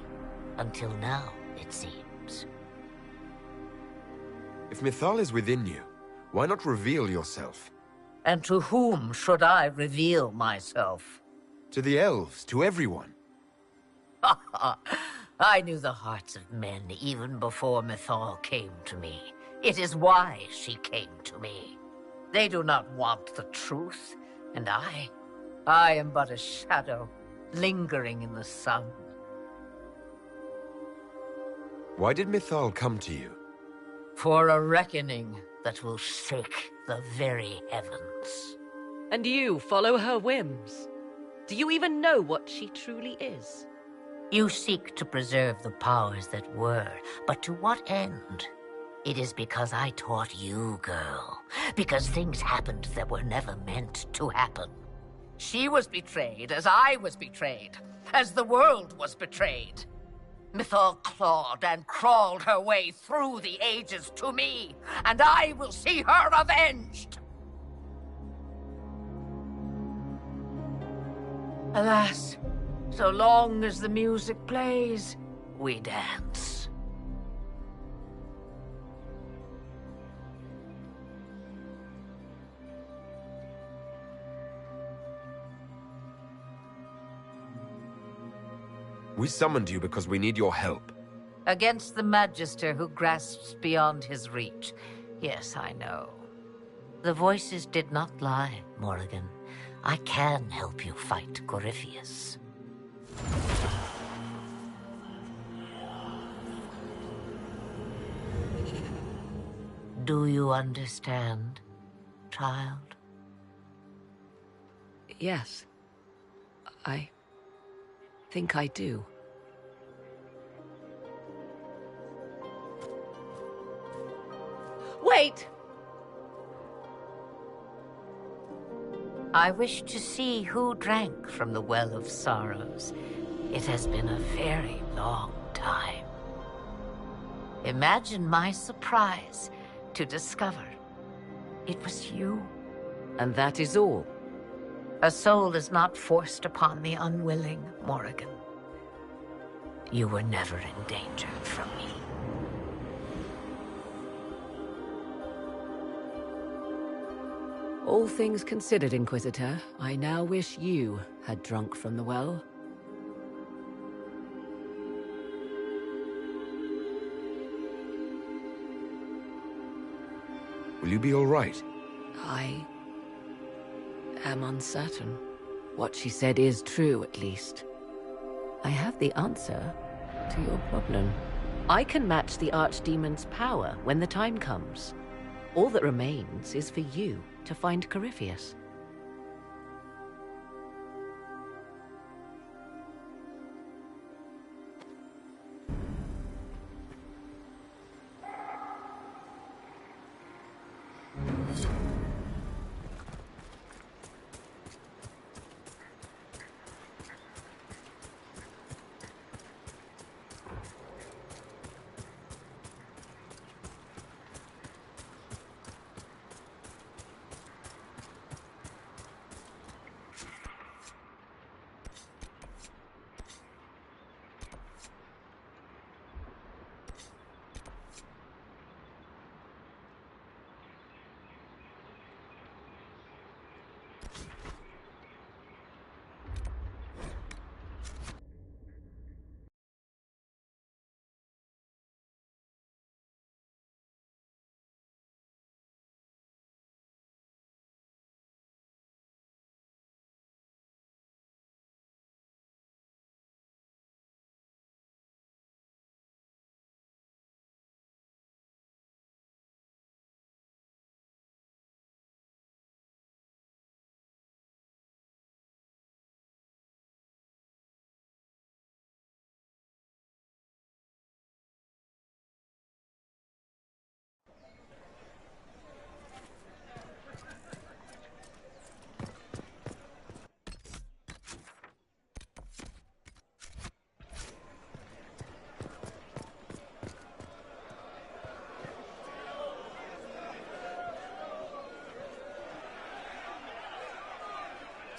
until now, it seems. If Mythal is within you, why not reveal yourself? And to whom should I reveal myself? To the elves, to everyone. I knew the hearts of men even before Mythal came to me. It is why she came to me. They do not want the truth, and I am but a shadow, lingering in the sun. Why did Mythal come to you? For a reckoning that will shake the very heavens. And you follow her whims. Do you even know what she truly is? You seek to preserve the powers that were, but to what end? It is because I taught you, girl. Because things happened that were never meant to happen. She was betrayed as I was betrayed, as the world was betrayed. Mythal clawed and crawled her way through the ages to me, and I will see her avenged! Alas, so long as the music plays, we dance. We summoned you because we need your help. Against the Magister who grasps beyond his reach. Yes, I know. The voices did not lie, Morrigan. I can help you fight Corypheus. Do you understand, child? Yes. I think I do. Wait! I wish to see who drank from the Well of Sorrows. It has been a very long time. Imagine my surprise to discover it was you. And that is all? A soul is not forced upon the unwilling, Morrigan. You were never in danger from me. All things considered, Inquisitor, I now wish you had drunk from the well. Will you be all right? I am uncertain. What she said is true, at least. I have the answer to your problem. I can match the Archdemon's power when the time comes. All that remains is for you to find Corypheus.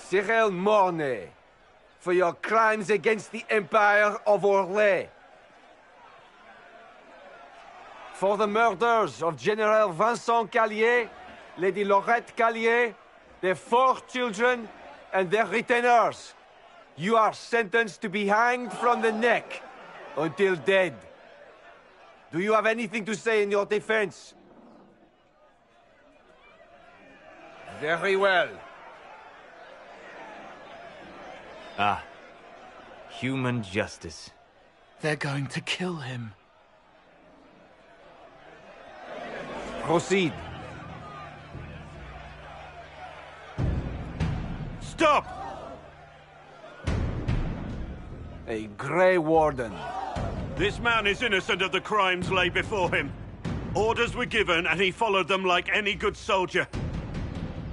Cyril Mornay, for your crimes against the Empire of Orlais. For the murders of General Vincent Callier, Lady Laurette Callier, their 4 children, and their retainers. You are sentenced to be hanged from the neck until dead. Do you have anything to say in your defense? Very well. Ah. Human justice. They're going to kill him. Proceed. Stop! A Grey Warden. This man is innocent of the crimes laid before him. Orders were given, and he followed them like any good soldier.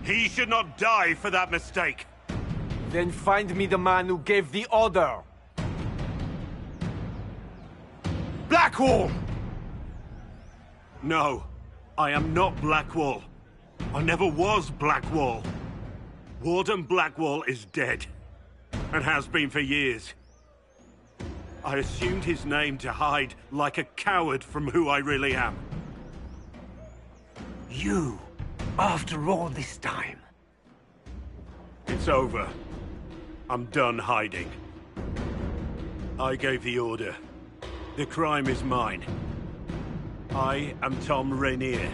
He should not die for that mistake. Then find me the man who gave the order. Blackwall! No, I am not Blackwall. I never was Blackwall. Warden Blackwall is dead, and has been for years. I assumed his name to hide like a coward from who I really am. You, after all this time. It's over. I'm done hiding. I gave the order. The crime is mine. I am Tom Rainier.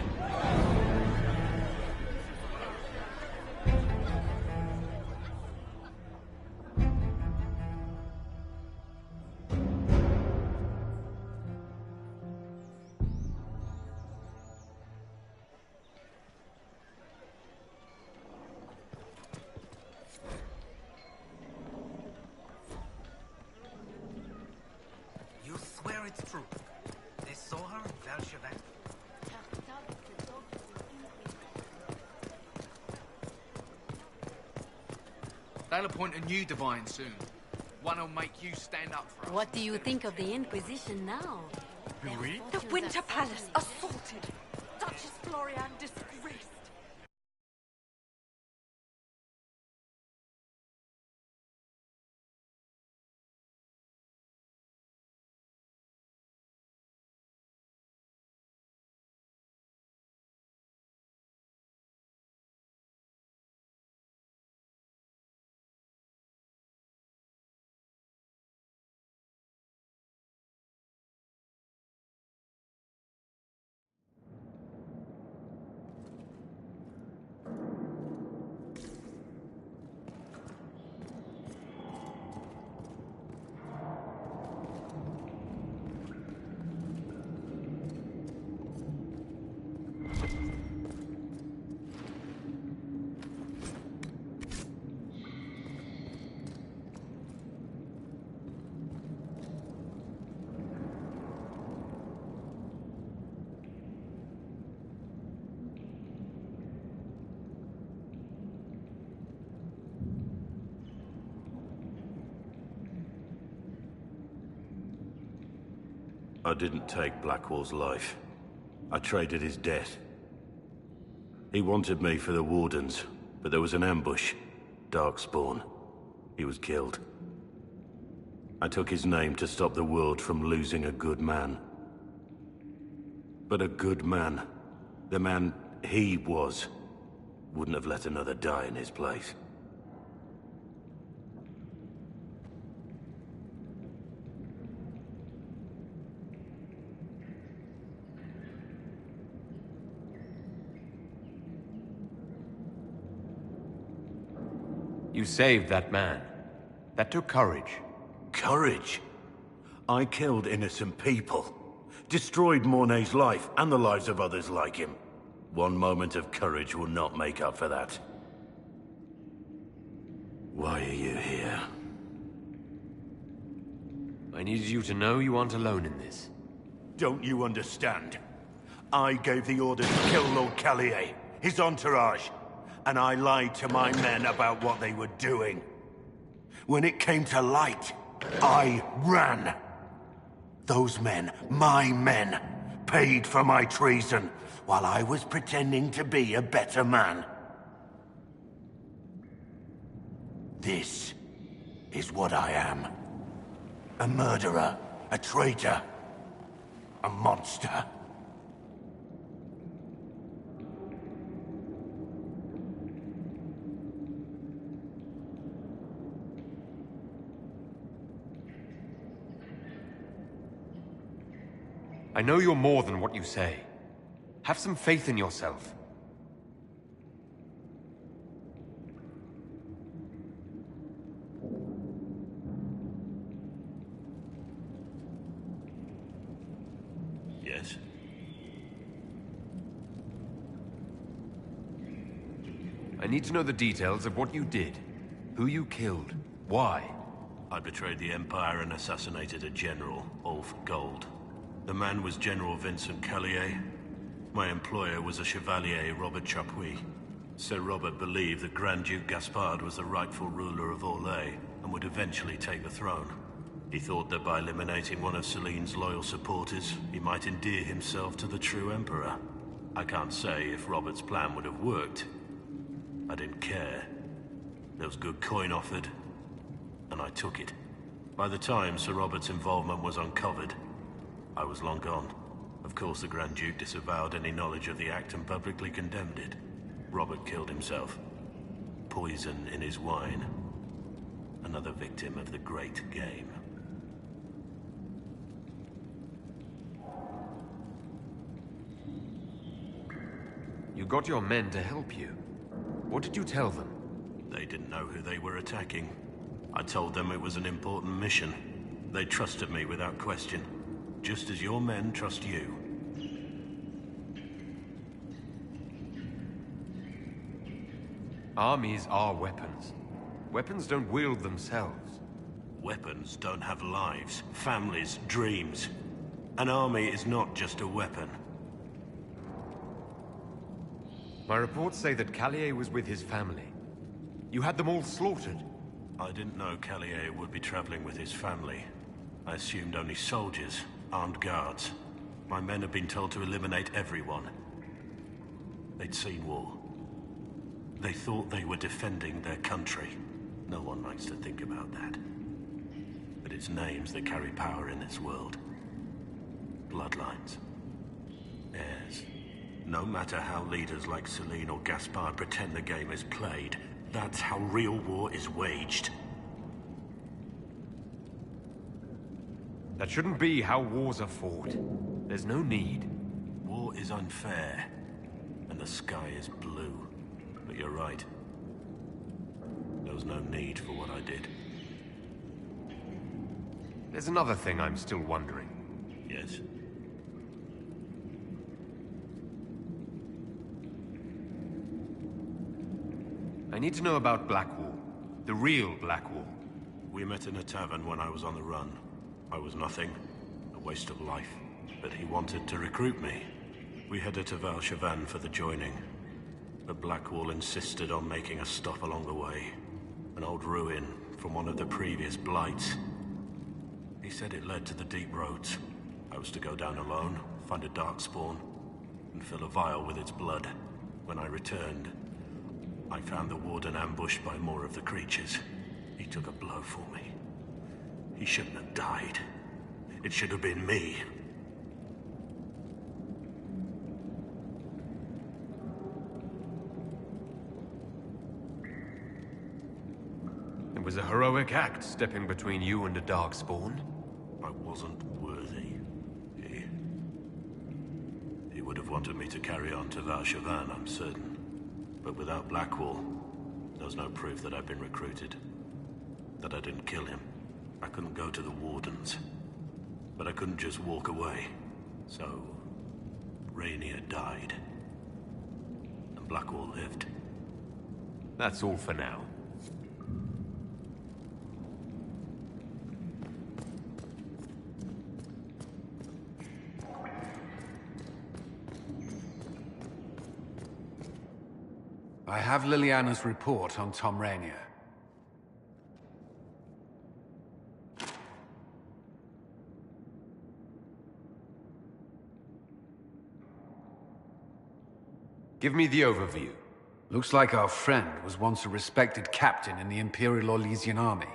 You swear it's true? They saw her in Valchevet? They'll appoint a new divine soon. One who'll make you stand up for us. What do you think of the Inquisition now? The Winter Palace assaulted. Duchess Florian disgraced. I didn't take Blackwall's life. I traded his death. He wanted me for the Wardens, but there was an ambush. Darkspawn. He was killed. I took his name to stop the world from losing a good man. But a good man, the man he was, wouldn't have let another die in his place. You saved that man. That took courage. Courage? I killed innocent people. Destroyed Mornay's life and the lives of others like him. One moment of courage will not make up for that. Why are you here? I needed you to know you aren't alone in this. Don't you understand? I gave the order to kill Lord Callier, his entourage, and I lied to my men about what they were doing. When it came to light, I ran. Those men, my men, paid for my treason, while I was pretending to be a better man. This is what I am. A murderer, a traitor, a monster. I know you're more than what you say. Have some faith in yourself. Yes? I need to know the details of what you did. Who you killed. Why. I betrayed the Empire and assassinated a general, all for gold. The man was General Vincent Callier. My employer was a Chevalier, Robert Chapuis. Sir Robert believed that Grand Duke Gaspard was the rightful ruler of Orlais and would eventually take the throne. He thought that by eliminating one of Celine's loyal supporters, he might endear himself to the true Emperor. I can't say if Robert's plan would have worked. I didn't care. There was good coin offered, and I took it. By the time Sir Robert's involvement was uncovered, I was long gone. Of course, the Grand Duke disavowed any knowledge of the act and publicly condemned it. Robert killed himself. Poison in his wine. Another victim of the great game. You got your men to help you. What did you tell them? They didn't know who they were attacking. I told them it was an important mission. They trusted me without question. Just as your men trust you. Armies are weapons. Weapons don't wield themselves. Weapons don't have lives, families, dreams. An army is not just a weapon. My reports say that Callier was with his family. You had them all slaughtered. I didn't know Callier would be traveling with his family. I assumed only soldiers, armed guards. My men had been told to eliminate everyone. They'd seen war. They thought they were defending their country. No one likes to think about that. But it's names that carry power in this world. Bloodlines. Heirs. No matter how leaders like Celine or Gaspard pretend the game is played, that's how real war is waged. That shouldn't be how wars are fought. There's no need. War is unfair, and the sky is blue. But you're right. There was no need for what I did. There's another thing I'm still wondering. Yes? I need to know about Blackwall. The real Blackwall. We met in a tavern when I was on the run. I was nothing. A waste of life. But he wanted to recruit me. We headed to Valchavan for the joining. But Blackwall insisted on making a stop along the way. An old ruin from one of the previous blights. He said it led to the deep roads. I was to go down alone, find a darkspawn, and fill a vial with its blood. When I returned, I found the warden ambushed by more of the creatures. He took a blow for me. He shouldn't have died. It should have been me. It was a heroic act, stepping between you and a darkspawn. I wasn't worthy. He would have wanted me to carry on to Valchavan, I'm certain. But without Blackwall, there's no proof that I've been recruited. That I didn't kill him. I couldn't go to the Wardens. But I couldn't just walk away. So, Rainier died. And Blackwall lived. That's all for now. I have Liliana's report on Tom Rainier. Give me the overview. Looks like our friend was once a respected captain in the Imperial Orlesian army.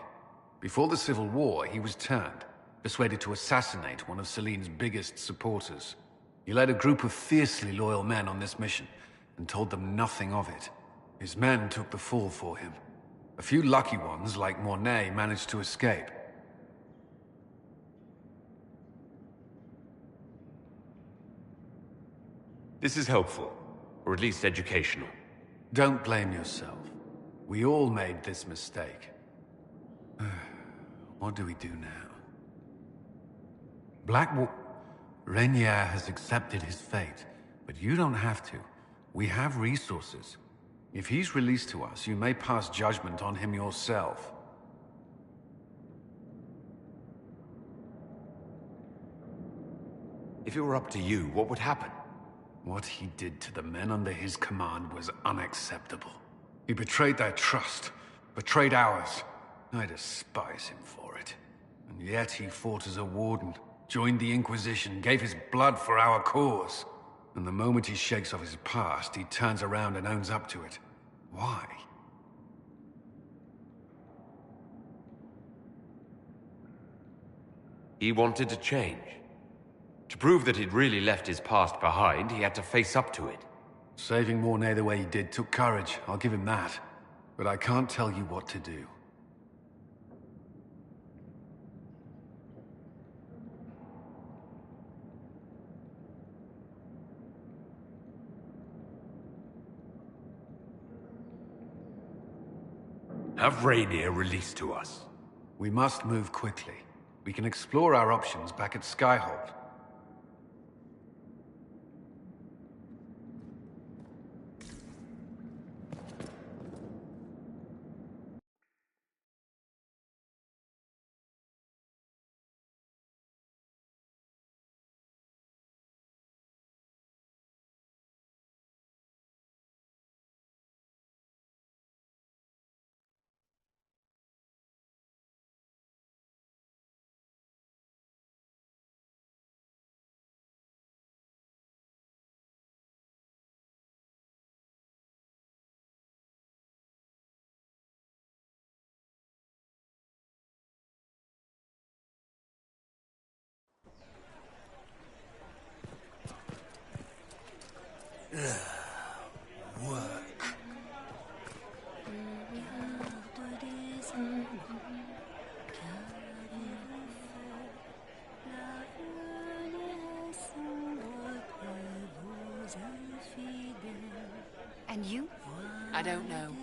Before the Civil War, he was turned, persuaded to assassinate one of Celine's biggest supporters. He led a group of fiercely loyal men on this mission, and told them nothing of it. His men took the fall for him. A few lucky ones, like Mornay, managed to escape. This is helpful, or at least educational. Don't blame yourself. We all made this mistake. What do we do now? Blackwall... Rainier has accepted his fate, but you don't have to. We have resources. If he's released to us, you may pass judgment on him yourself. If it were up to you, what would happen? What he did to the men under his command was unacceptable. He betrayed their trust, betrayed ours. I despise him for it. And yet he fought as a warden, joined the Inquisition, gave his blood for our cause. And the moment he shakes off his past, he turns around and owns up to it. Why? He wanted to change. To prove that he'd really left his past behind, he had to face up to it. Saving Mornay the way he did took courage, I'll give him that. But I can't tell you what to do. Have Rainier released to us. We must move quickly. We can explore our options back at Skyhold. And you? I don't know.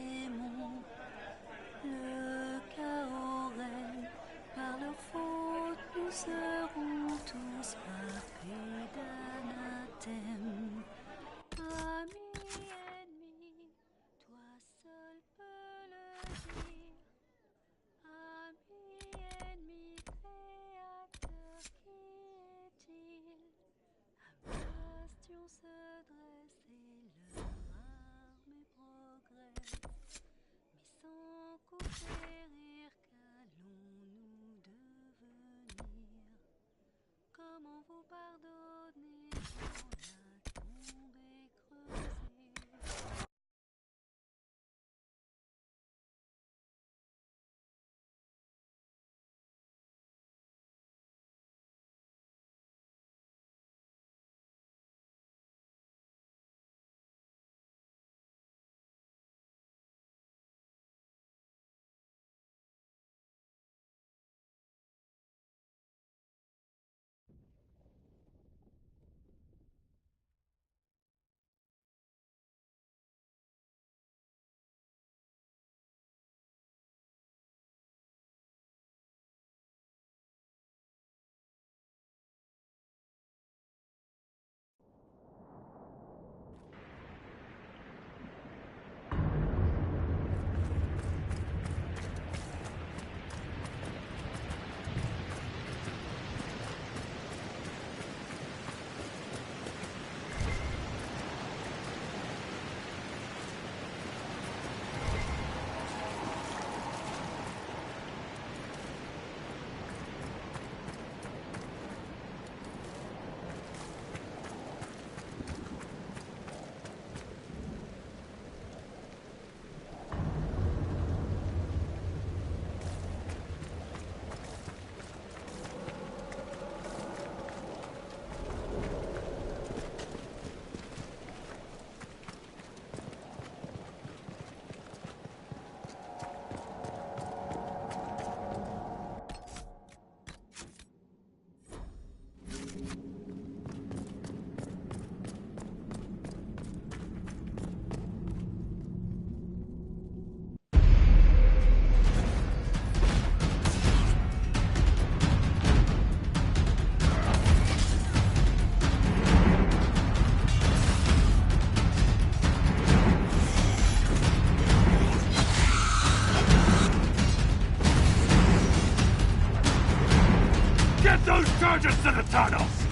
Get those charges to the tunnels!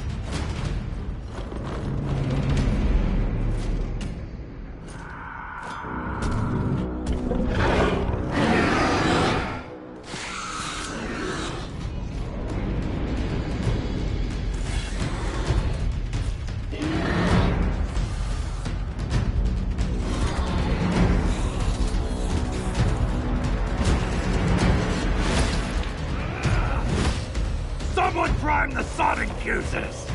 I'm the sod accusers!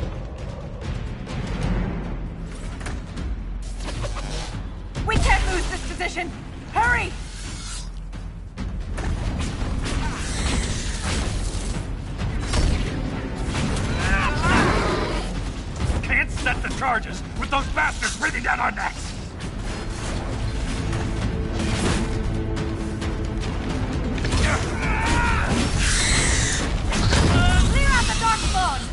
We can't lose this position! Hurry! Can't set the charges with those bastards breathing down our necks! Clear out the darkspawn!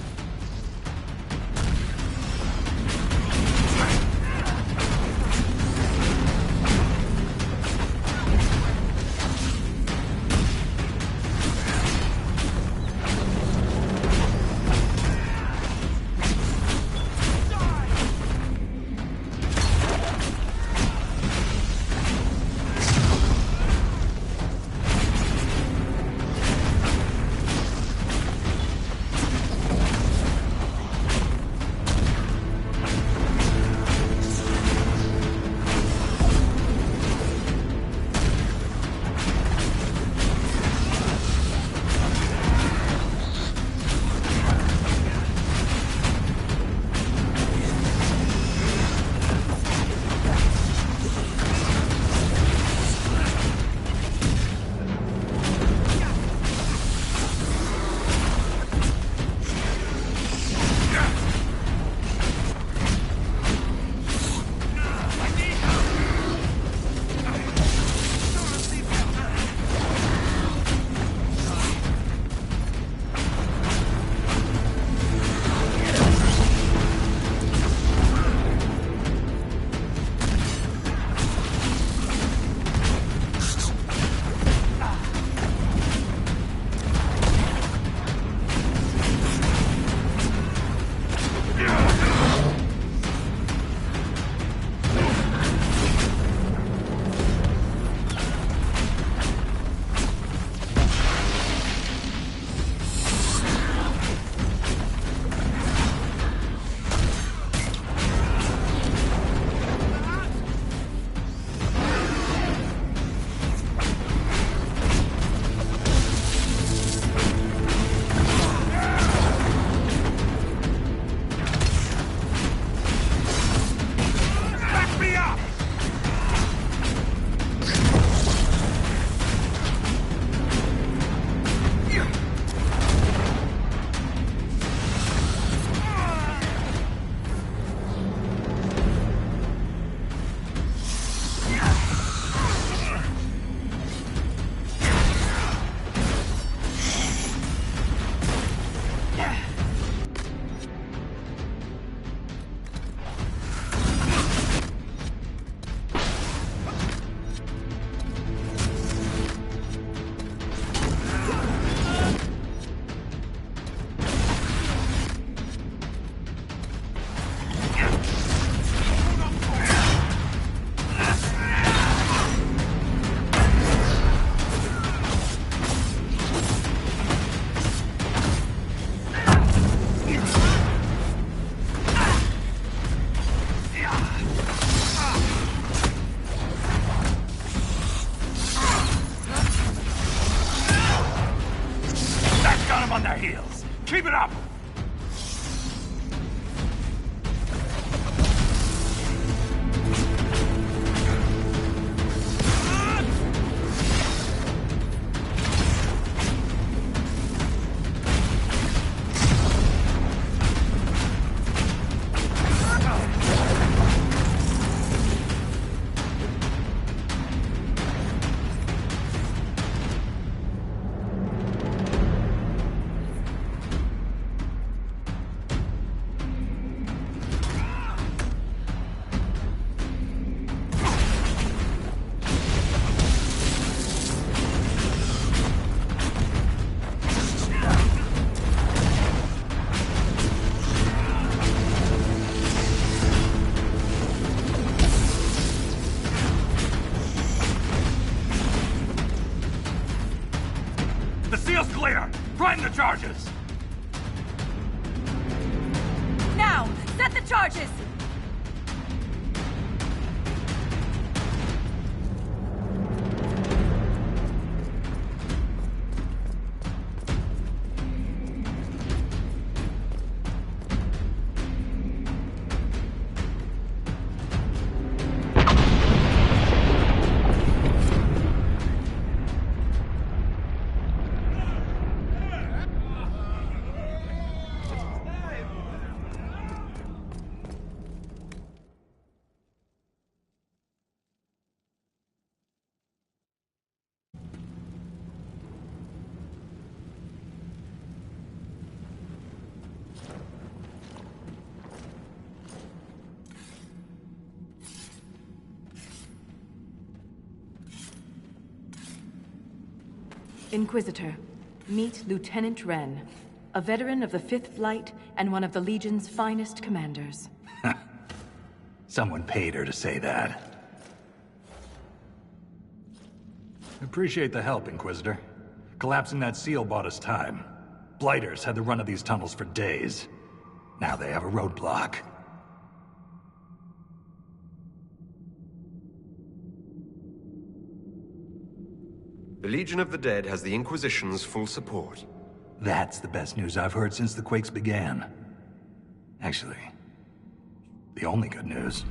On their heels. Keep it up! Seal's clear! Prime the charges! Now! Set the charges! Inquisitor, meet Lieutenant Wren, a veteran of the 5th Flight and one of the Legion's finest commanders. Someone paid her to say that. Appreciate the help, Inquisitor. Collapsing that seal bought us time. Blighters had the run of these tunnels for days. Now they have a roadblock. The Legion of the Dead has the Inquisition's full support. That's the best news I've heard since the quakes began. Actually, the only good news.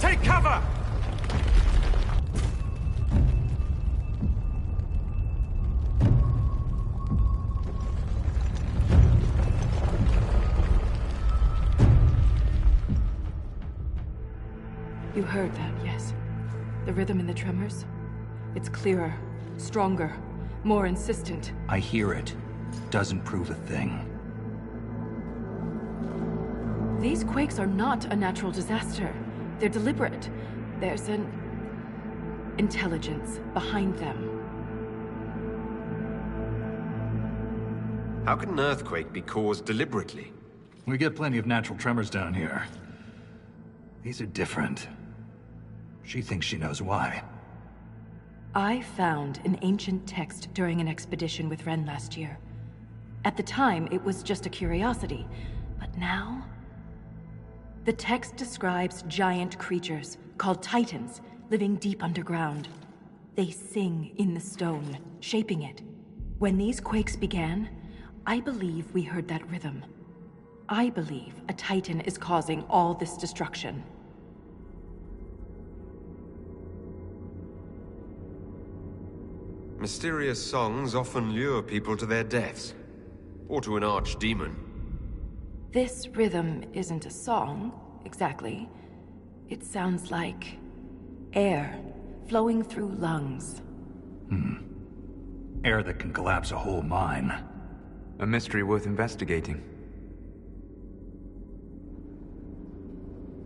Take cover! You heard that, yes? The rhythm in the tremors? It's clearer, stronger, more insistent. I hear it. Doesn't prove a thing. These quakes are not a natural disaster. They're deliberate. There's an intelligence behind them. How can an earthquake be caused deliberately? We get plenty of natural tremors down here. These are different. She thinks she knows why. I found an ancient text during an expedition with Wren last year. At the time, it was just a curiosity. But now... The text describes giant creatures, called Titans, living deep underground. They sing in the stone, shaping it. When these quakes began, I believe we heard that rhythm. I believe a Titan is causing all this destruction. Mysterious songs often lure people to their deaths. Or to an archdemon. This rhythm isn't a song, exactly. It sounds like air flowing through lungs. Air that can collapse a whole mine. A mystery worth investigating.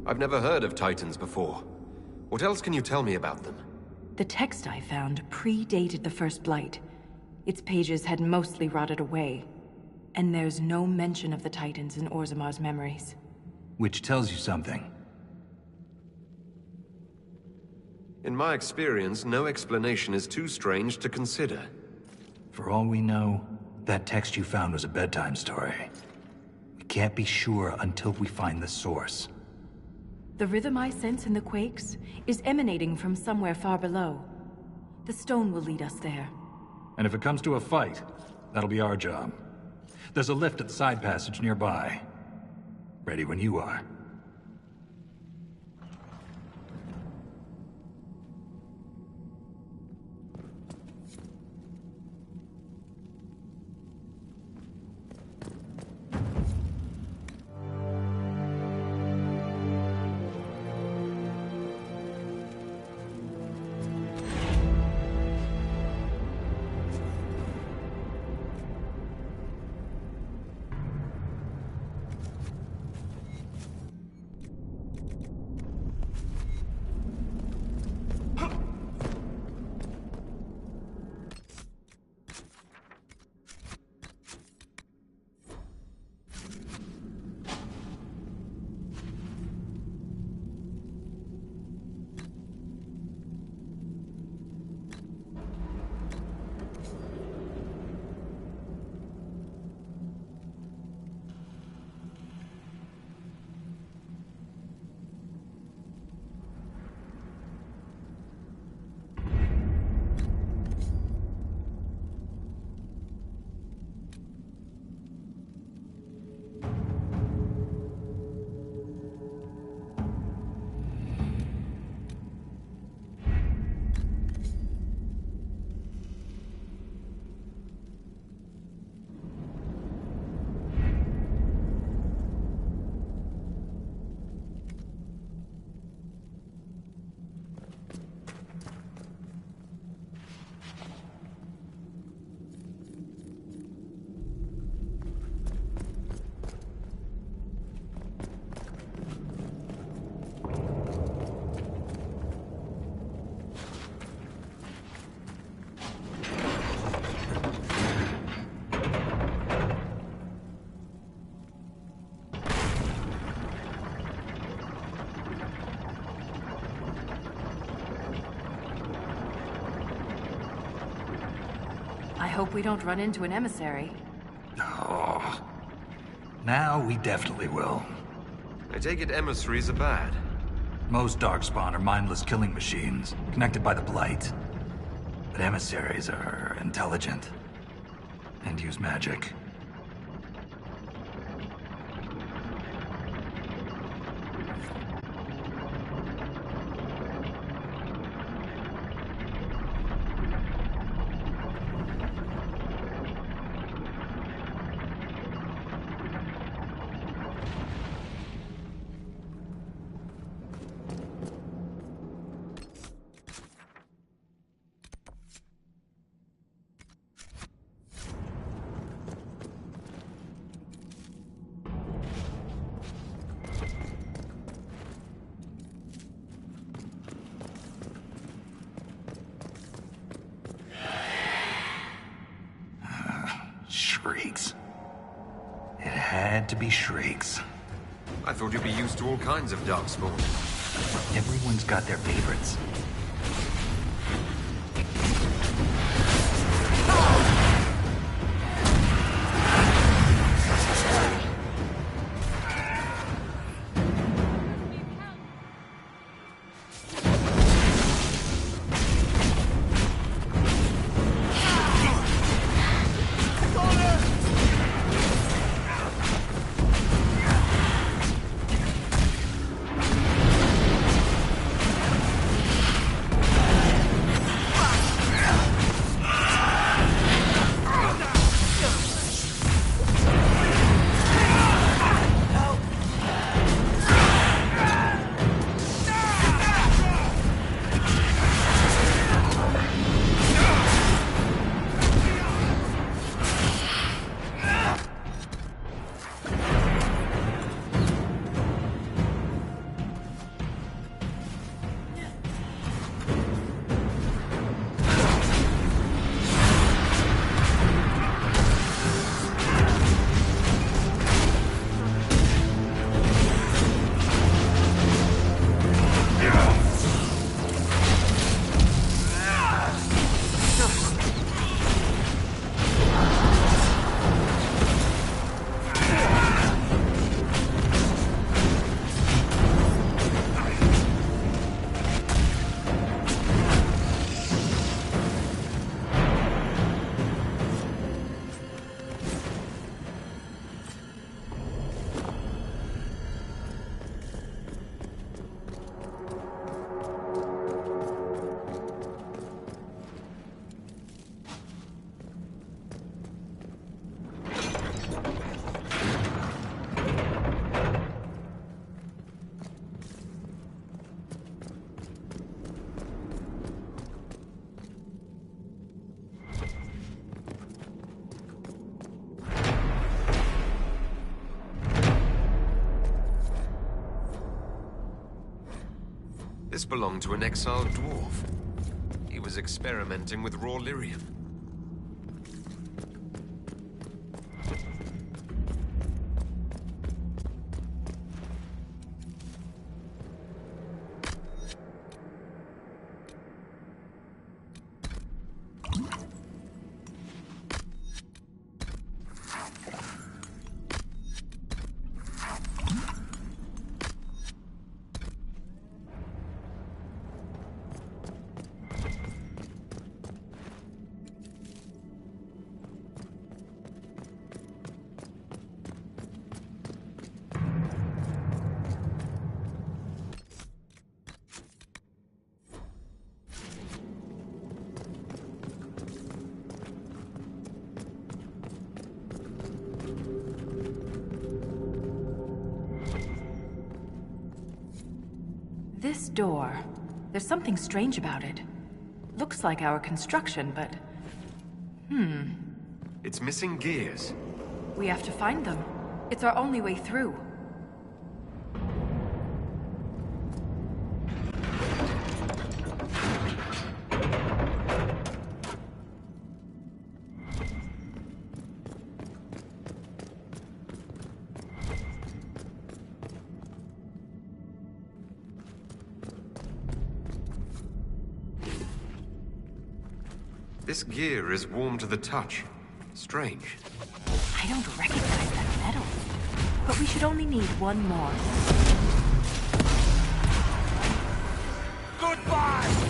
I've never heard of Titans before. What else can you tell me about them? The text I found predated the First Blight. Its pages had mostly rotted away. And there's no mention of the Titans in Orzamar's memories. Which tells you something. In my experience, no explanation is too strange to consider. For all we know, that text you found was a bedtime story. We can't be sure until we find the source. The rhythm I sense in the quakes is emanating from somewhere far below. The stone will lead us there. And if it comes to a fight, that'll be our job. There's a lift at the side passage nearby. Ready when you are. hope we don't run into an emissary. Oh. Now we definitely will. I take it emissaries are bad. Most Darkspawn are mindless killing machines, connected by the Blight. But emissaries are intelligent. And use magic. Shrieks. It had to be shrieks. I thought you'd be used to all kinds of darkspawn. Everyone's got their favorites. This belonged to an exiled dwarf. He was experimenting with raw lyrium. This door, there's something strange about it. Looks like our construction, but... It's missing gears. We have to find them. It's our only way through. This gear is warm to the touch. Strange. I don't recognize that metal. But we should only need one more. Goodbye!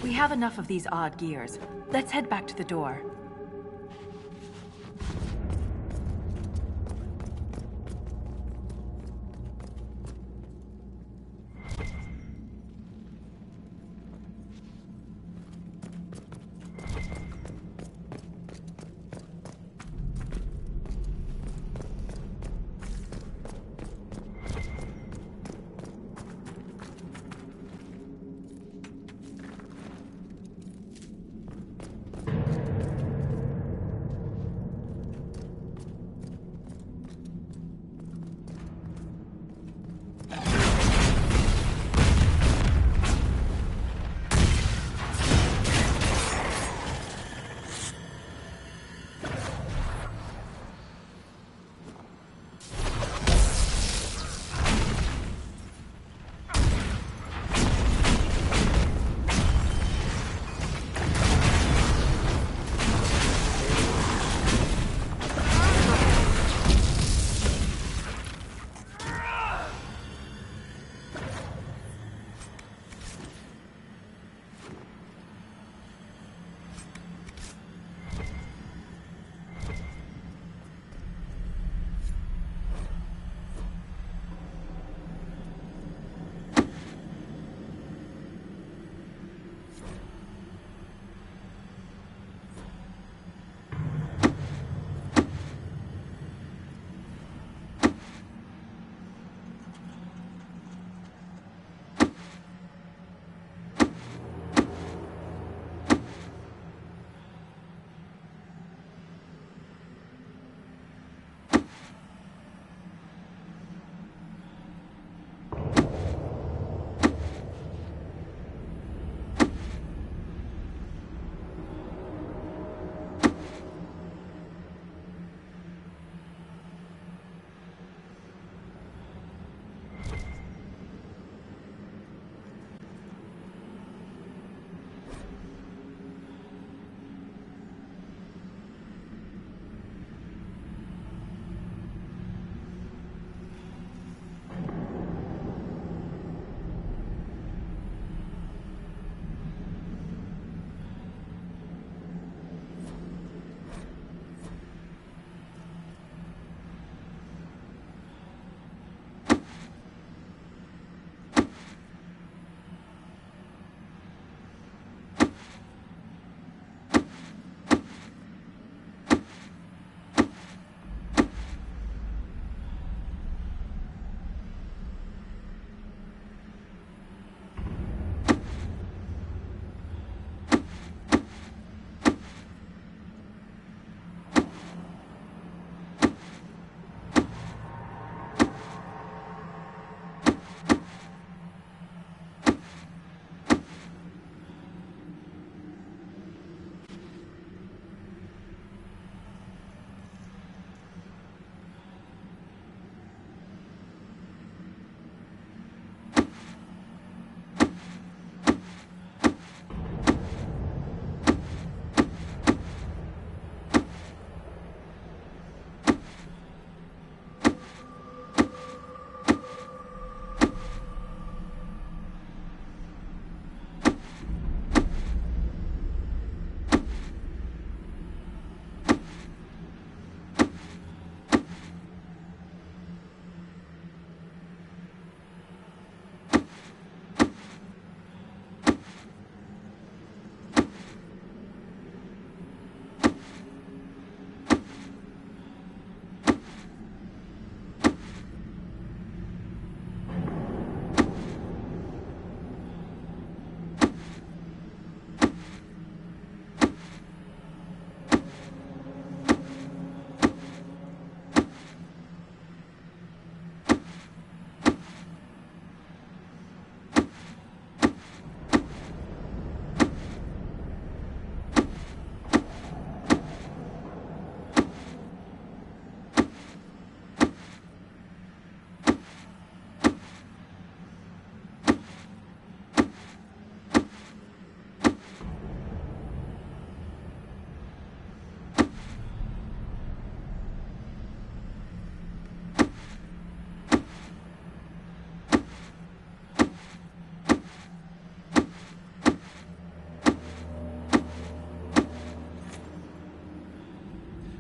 We have enough of these odd gears. Let's head back to the door.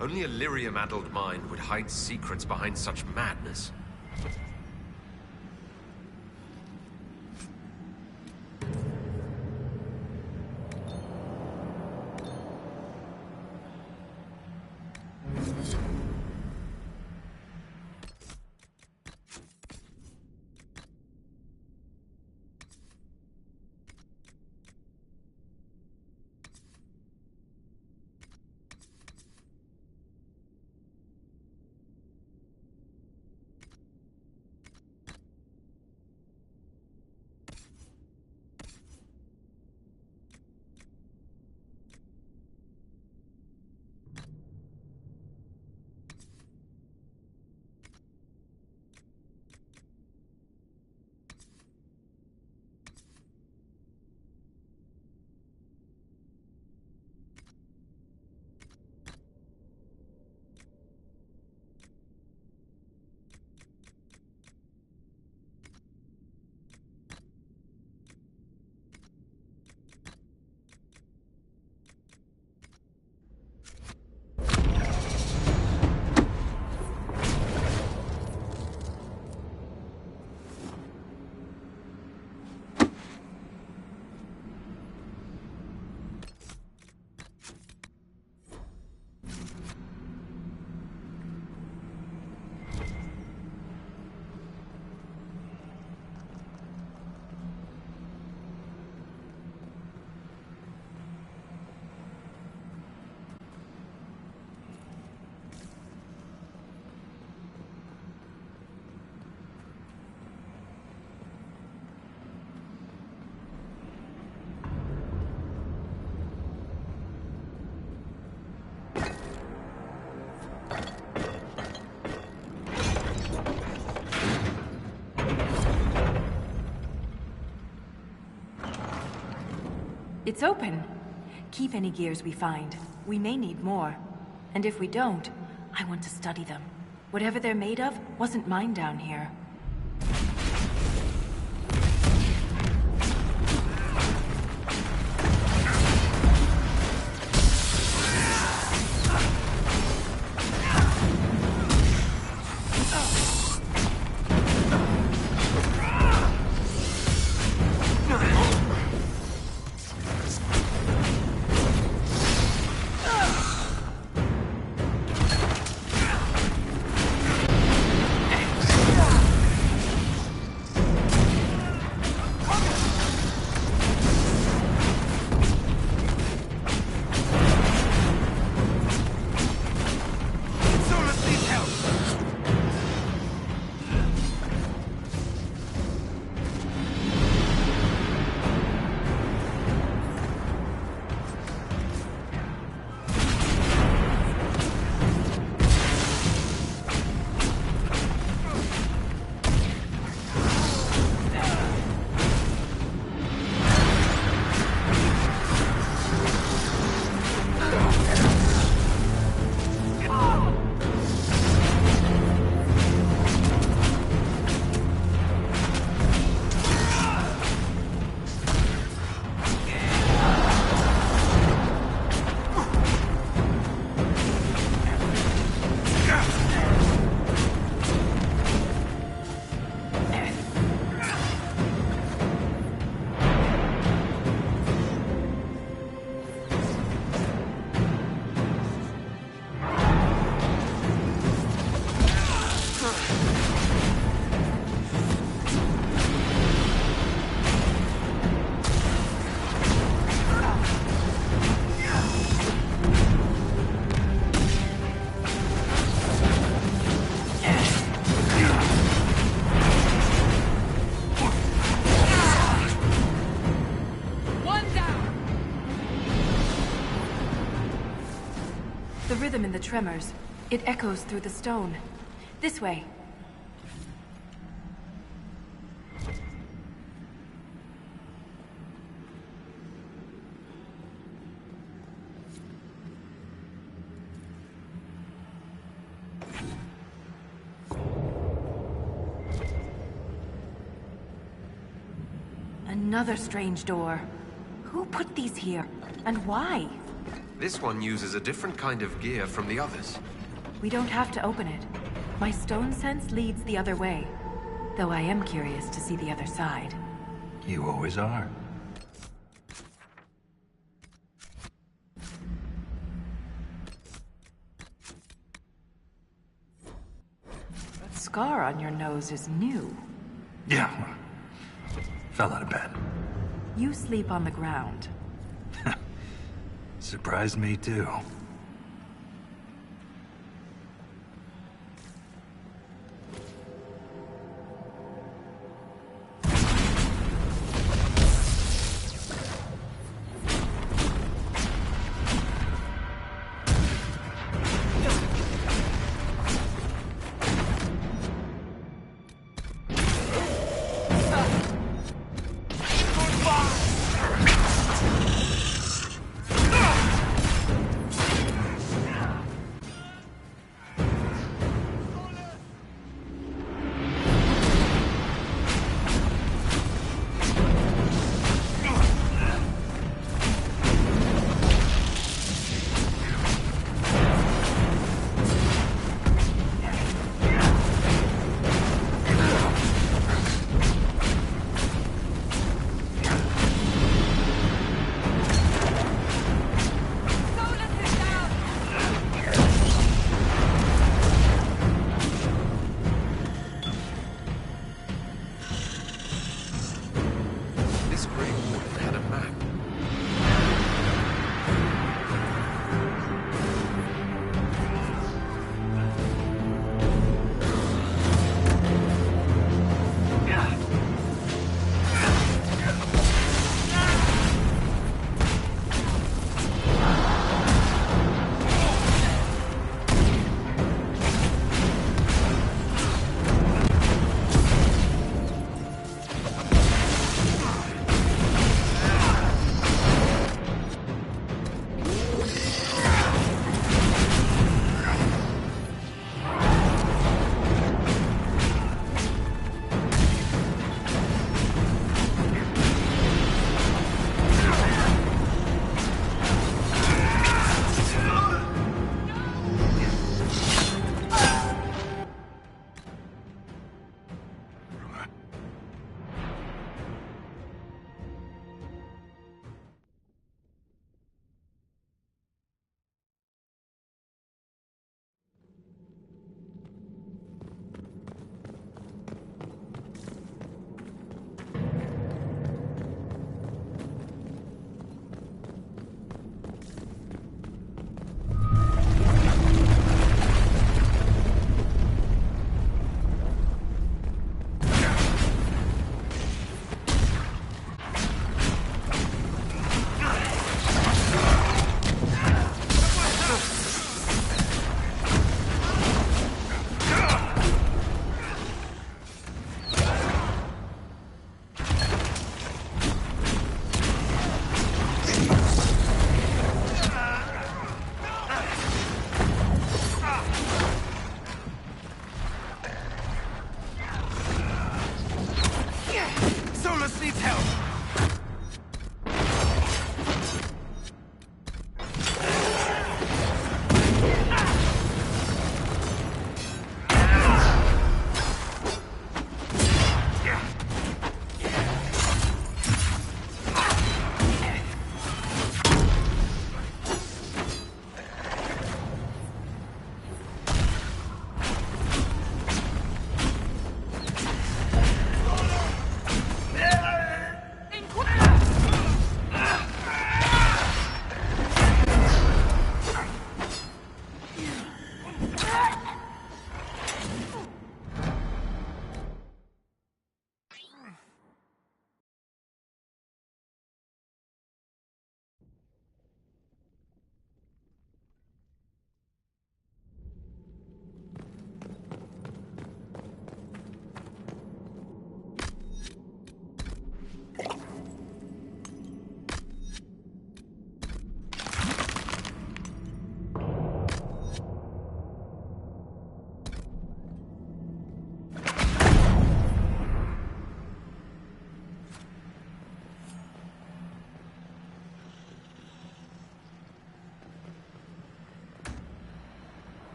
Only a lyrium-addled mind would hide secrets behind such madness. It's open. Keep any gears we find. We may need more. And if we don't, I want to study them. Whatever they're made of wasn't mine down here. The rhythm in the tremors, it echoes through the stone. This way. Another strange door. Who put these here? And why? This one uses a different kind of gear from the others. We don't have to open it. My stone sense leads the other way. Though I am curious to see the other side. You always are. That scar on your nose is new. Yeah. Fell out of bed. You sleep on the ground. Surprised me too.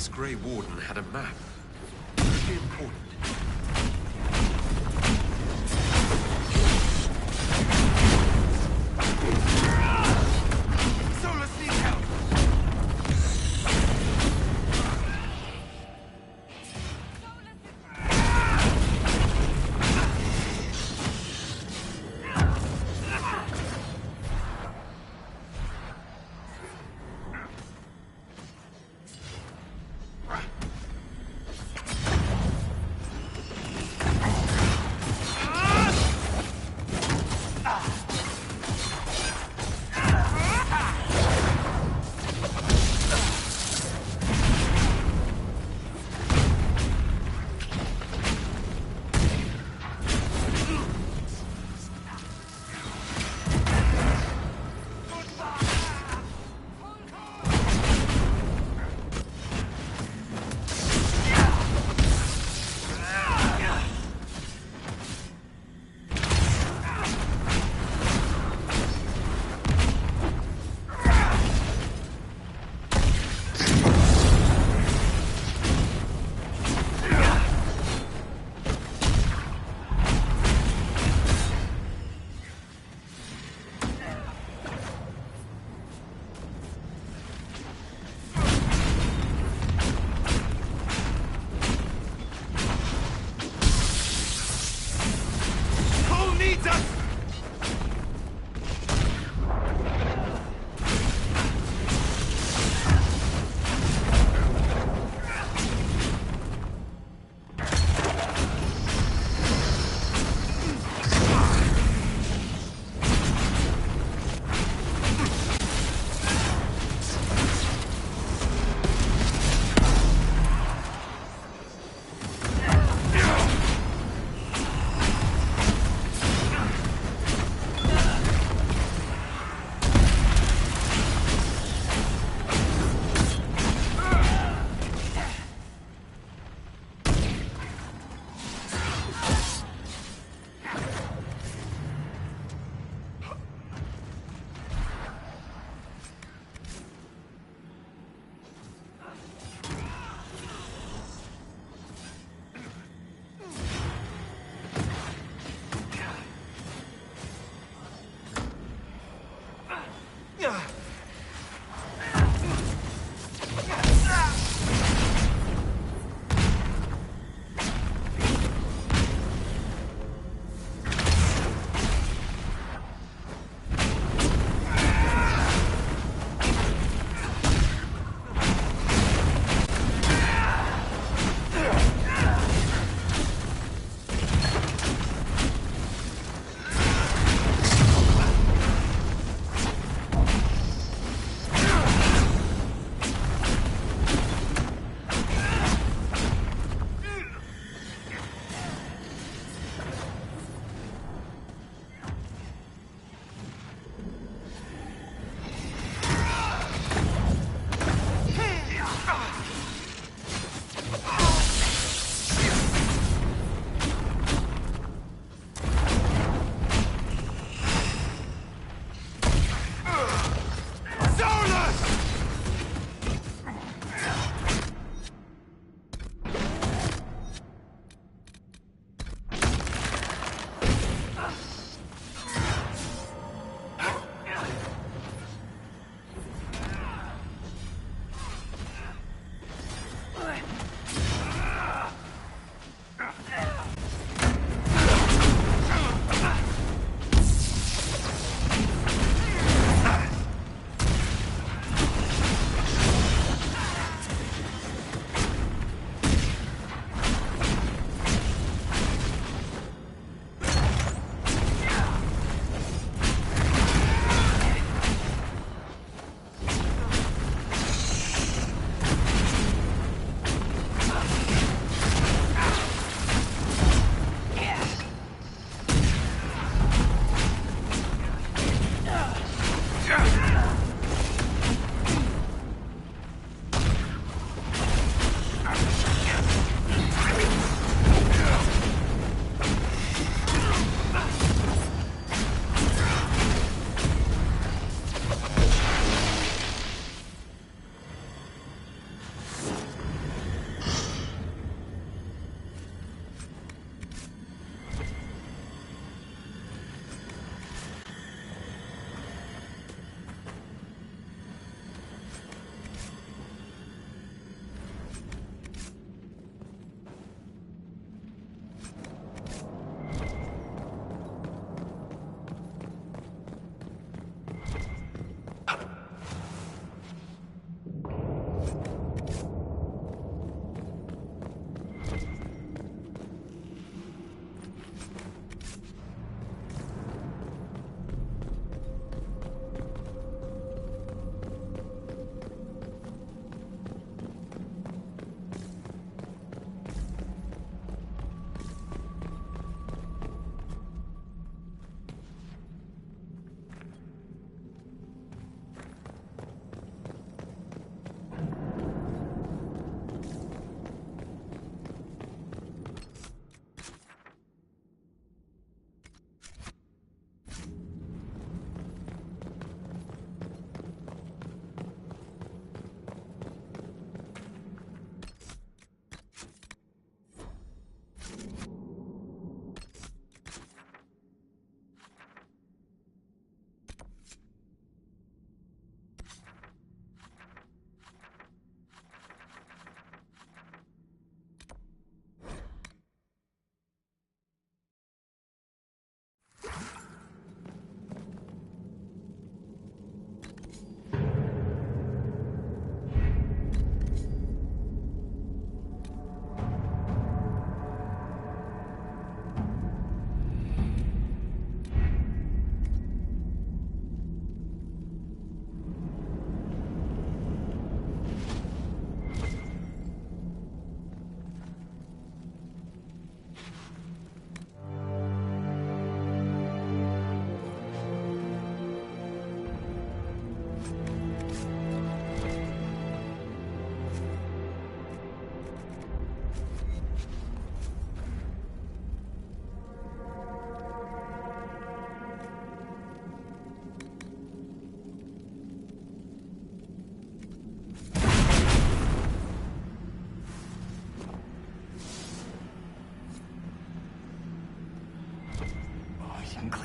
This Grey Warden had a map. Pretty important. Solus needs help!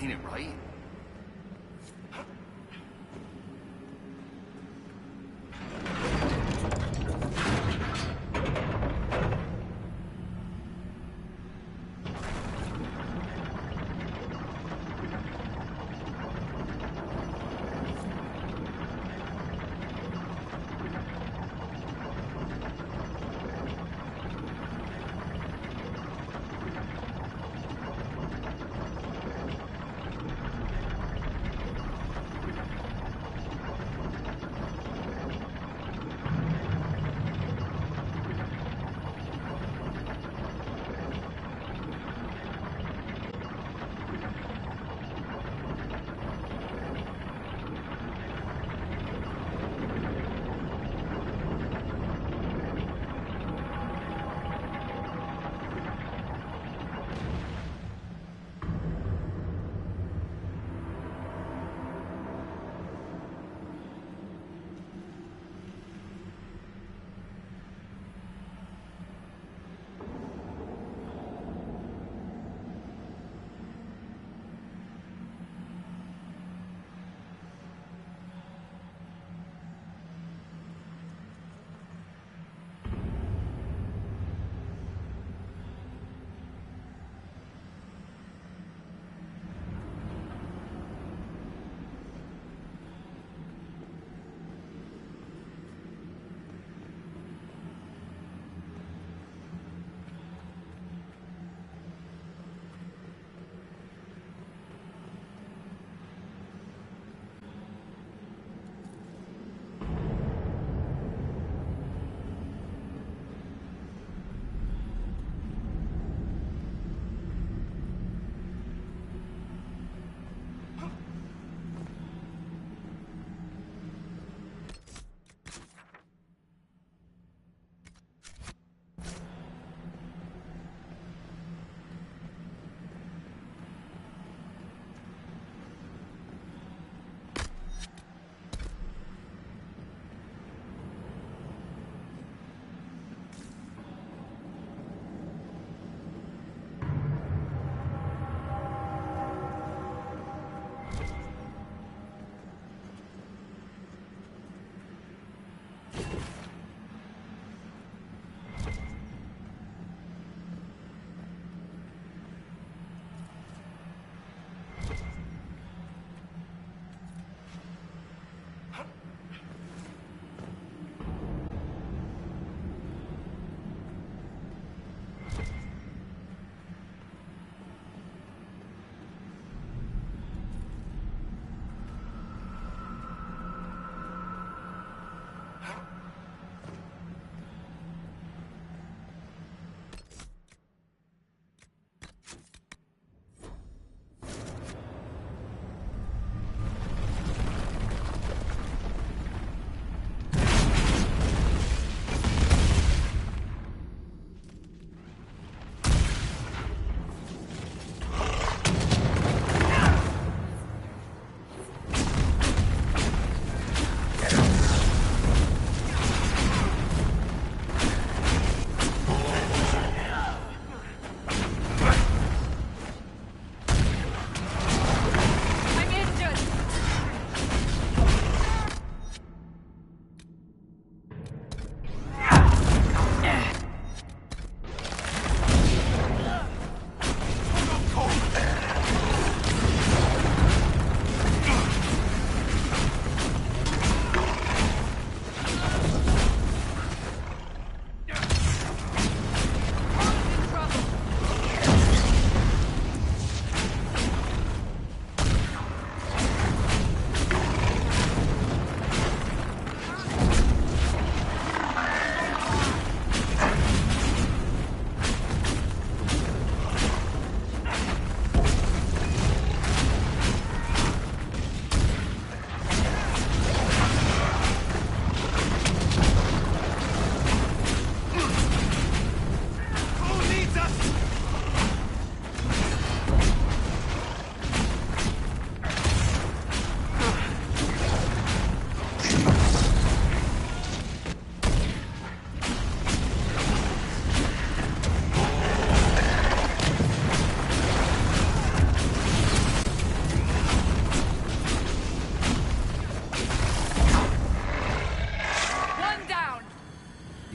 Ain't it right?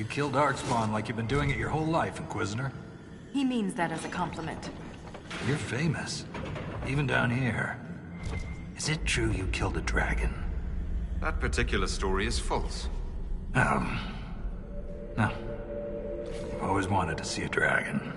You kill Darkspawn like you've been doing it your whole life, Inquisitor. He means that as a compliment. You're famous. Even down here. Is it true you killed a dragon? That particular story is false. No. I've always wanted to see a dragon.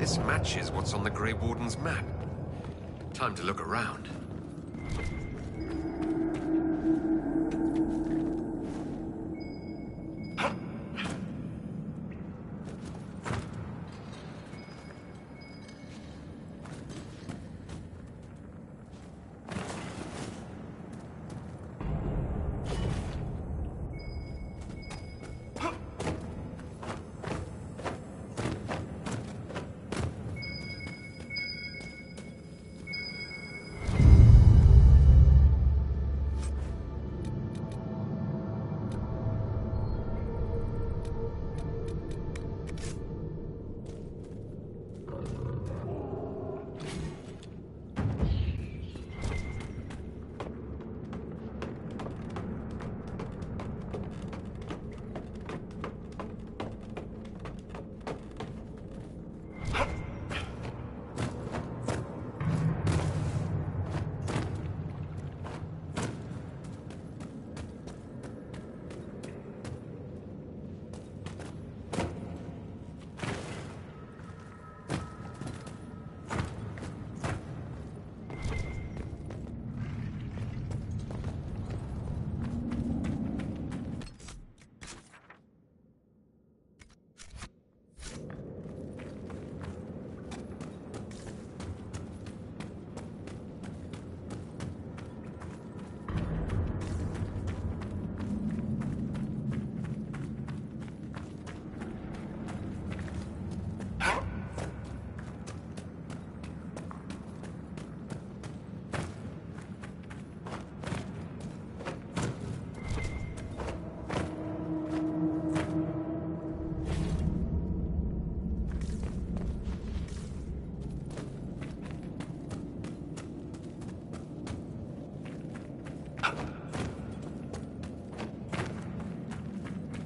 This matches what's on the Grey Warden's map. Time to look around.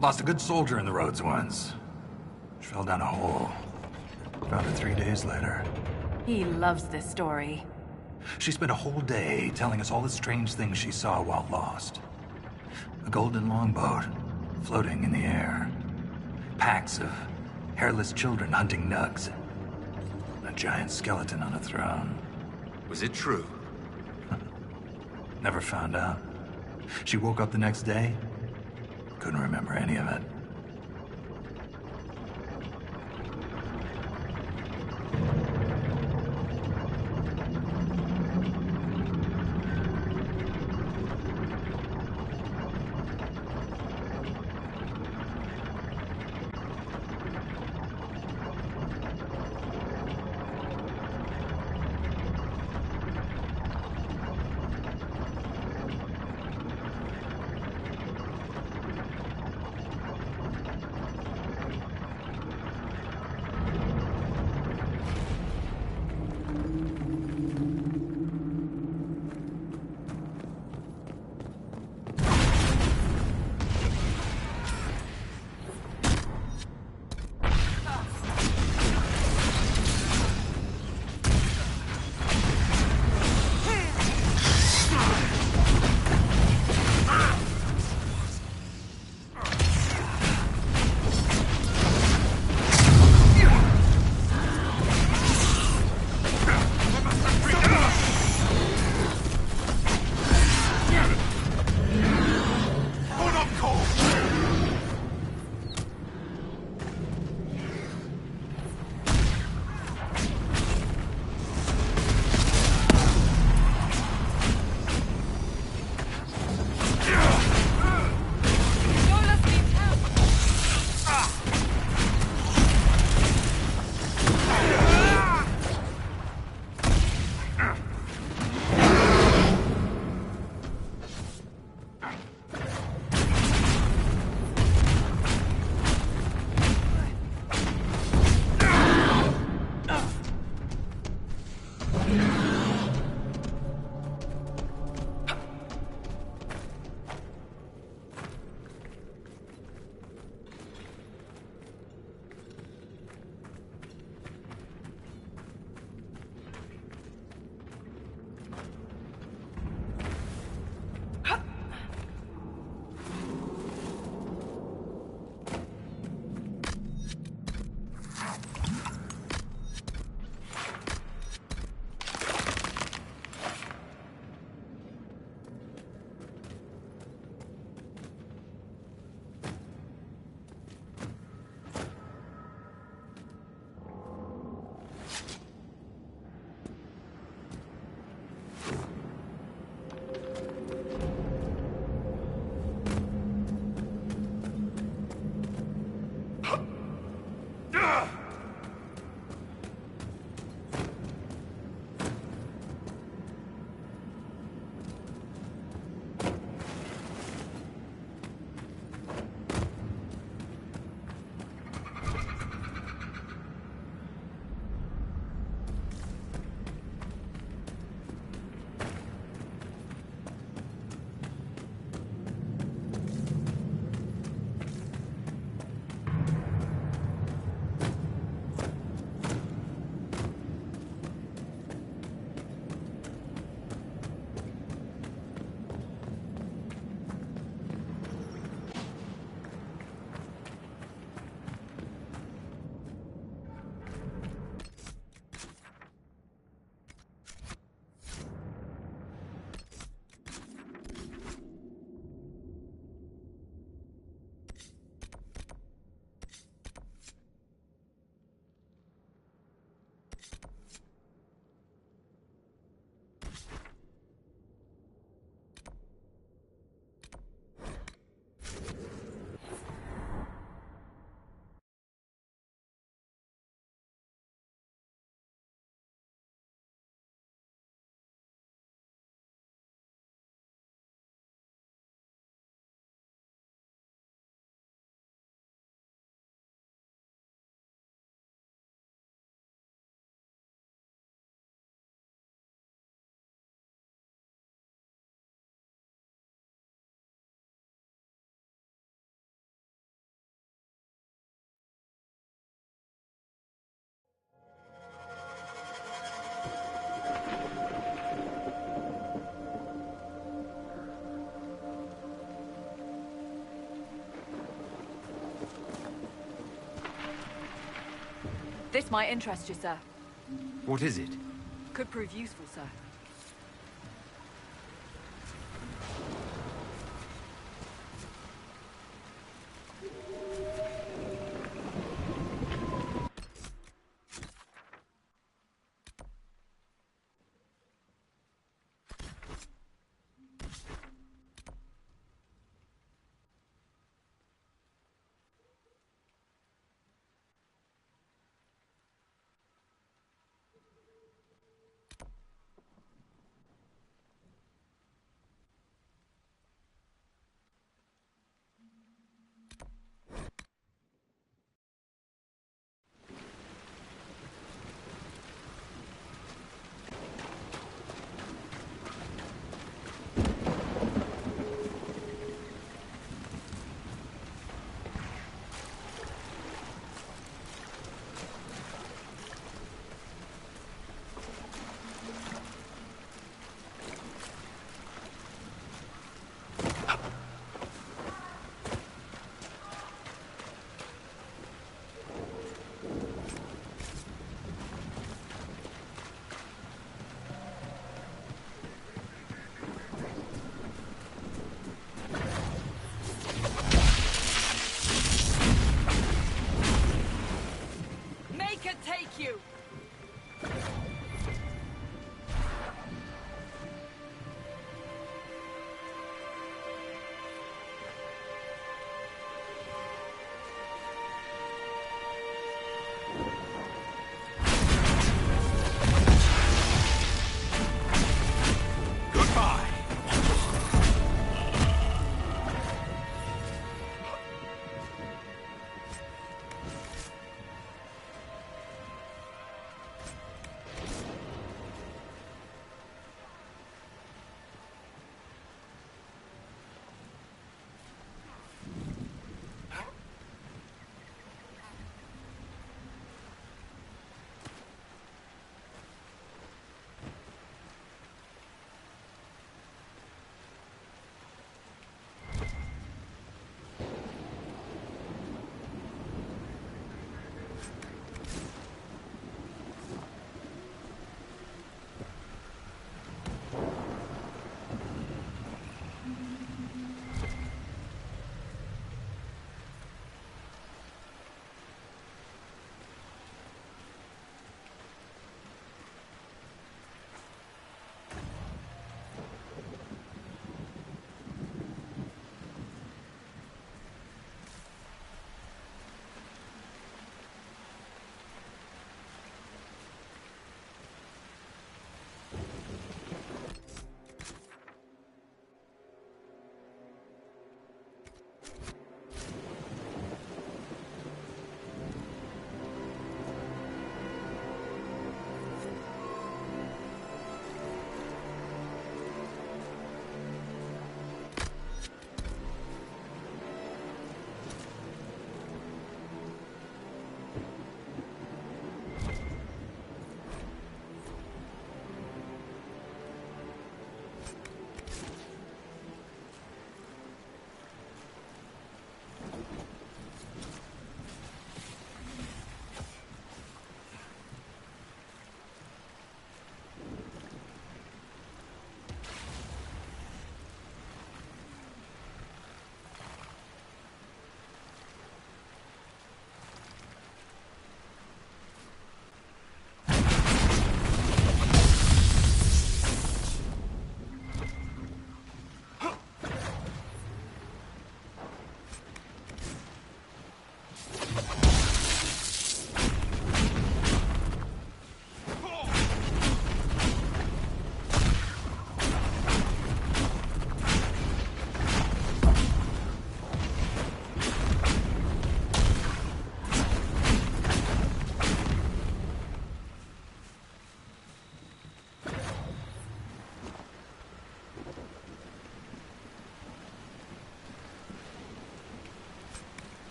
Lost a good soldier in the roads once. She fell down a hole. Found her 3 days later. He loves this story. She spent a whole day telling us all the strange things she saw while lost. A golden longboat floating in the air. Packs of hairless children hunting nugs. A giant skeleton on a throne. Was it true? Never found out. She woke up the next day. Couldn't remember any of it. This might interest you, sir. What is it? Could prove useful, sir.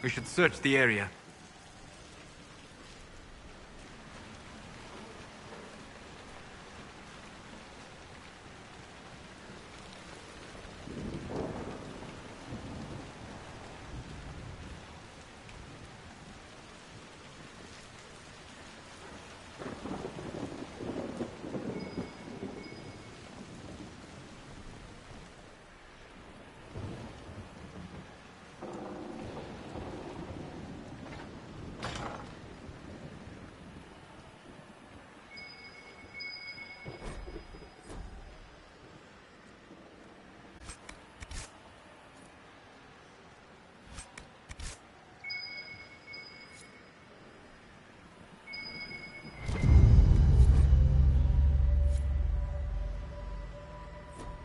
We should search the area.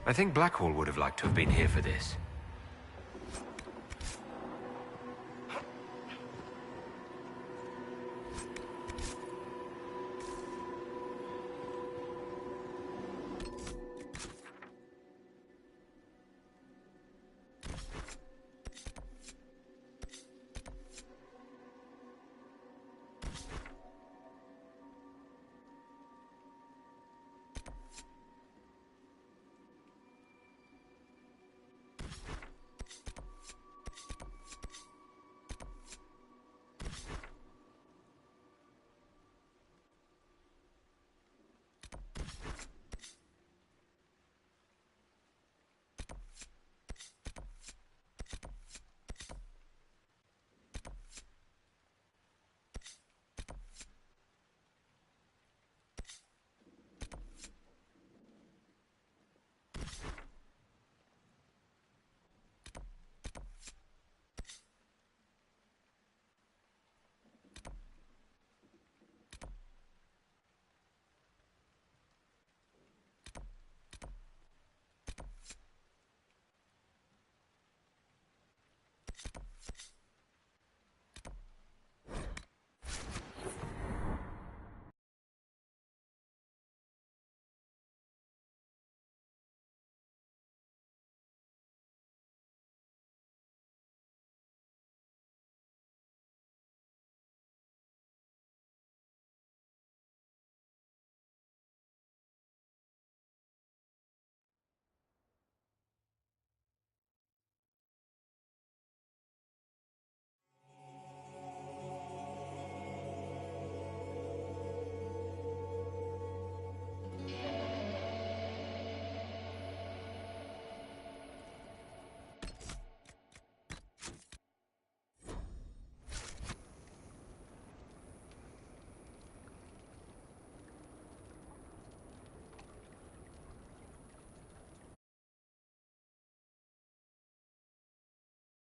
I think Blackhall would have liked to have been here for this.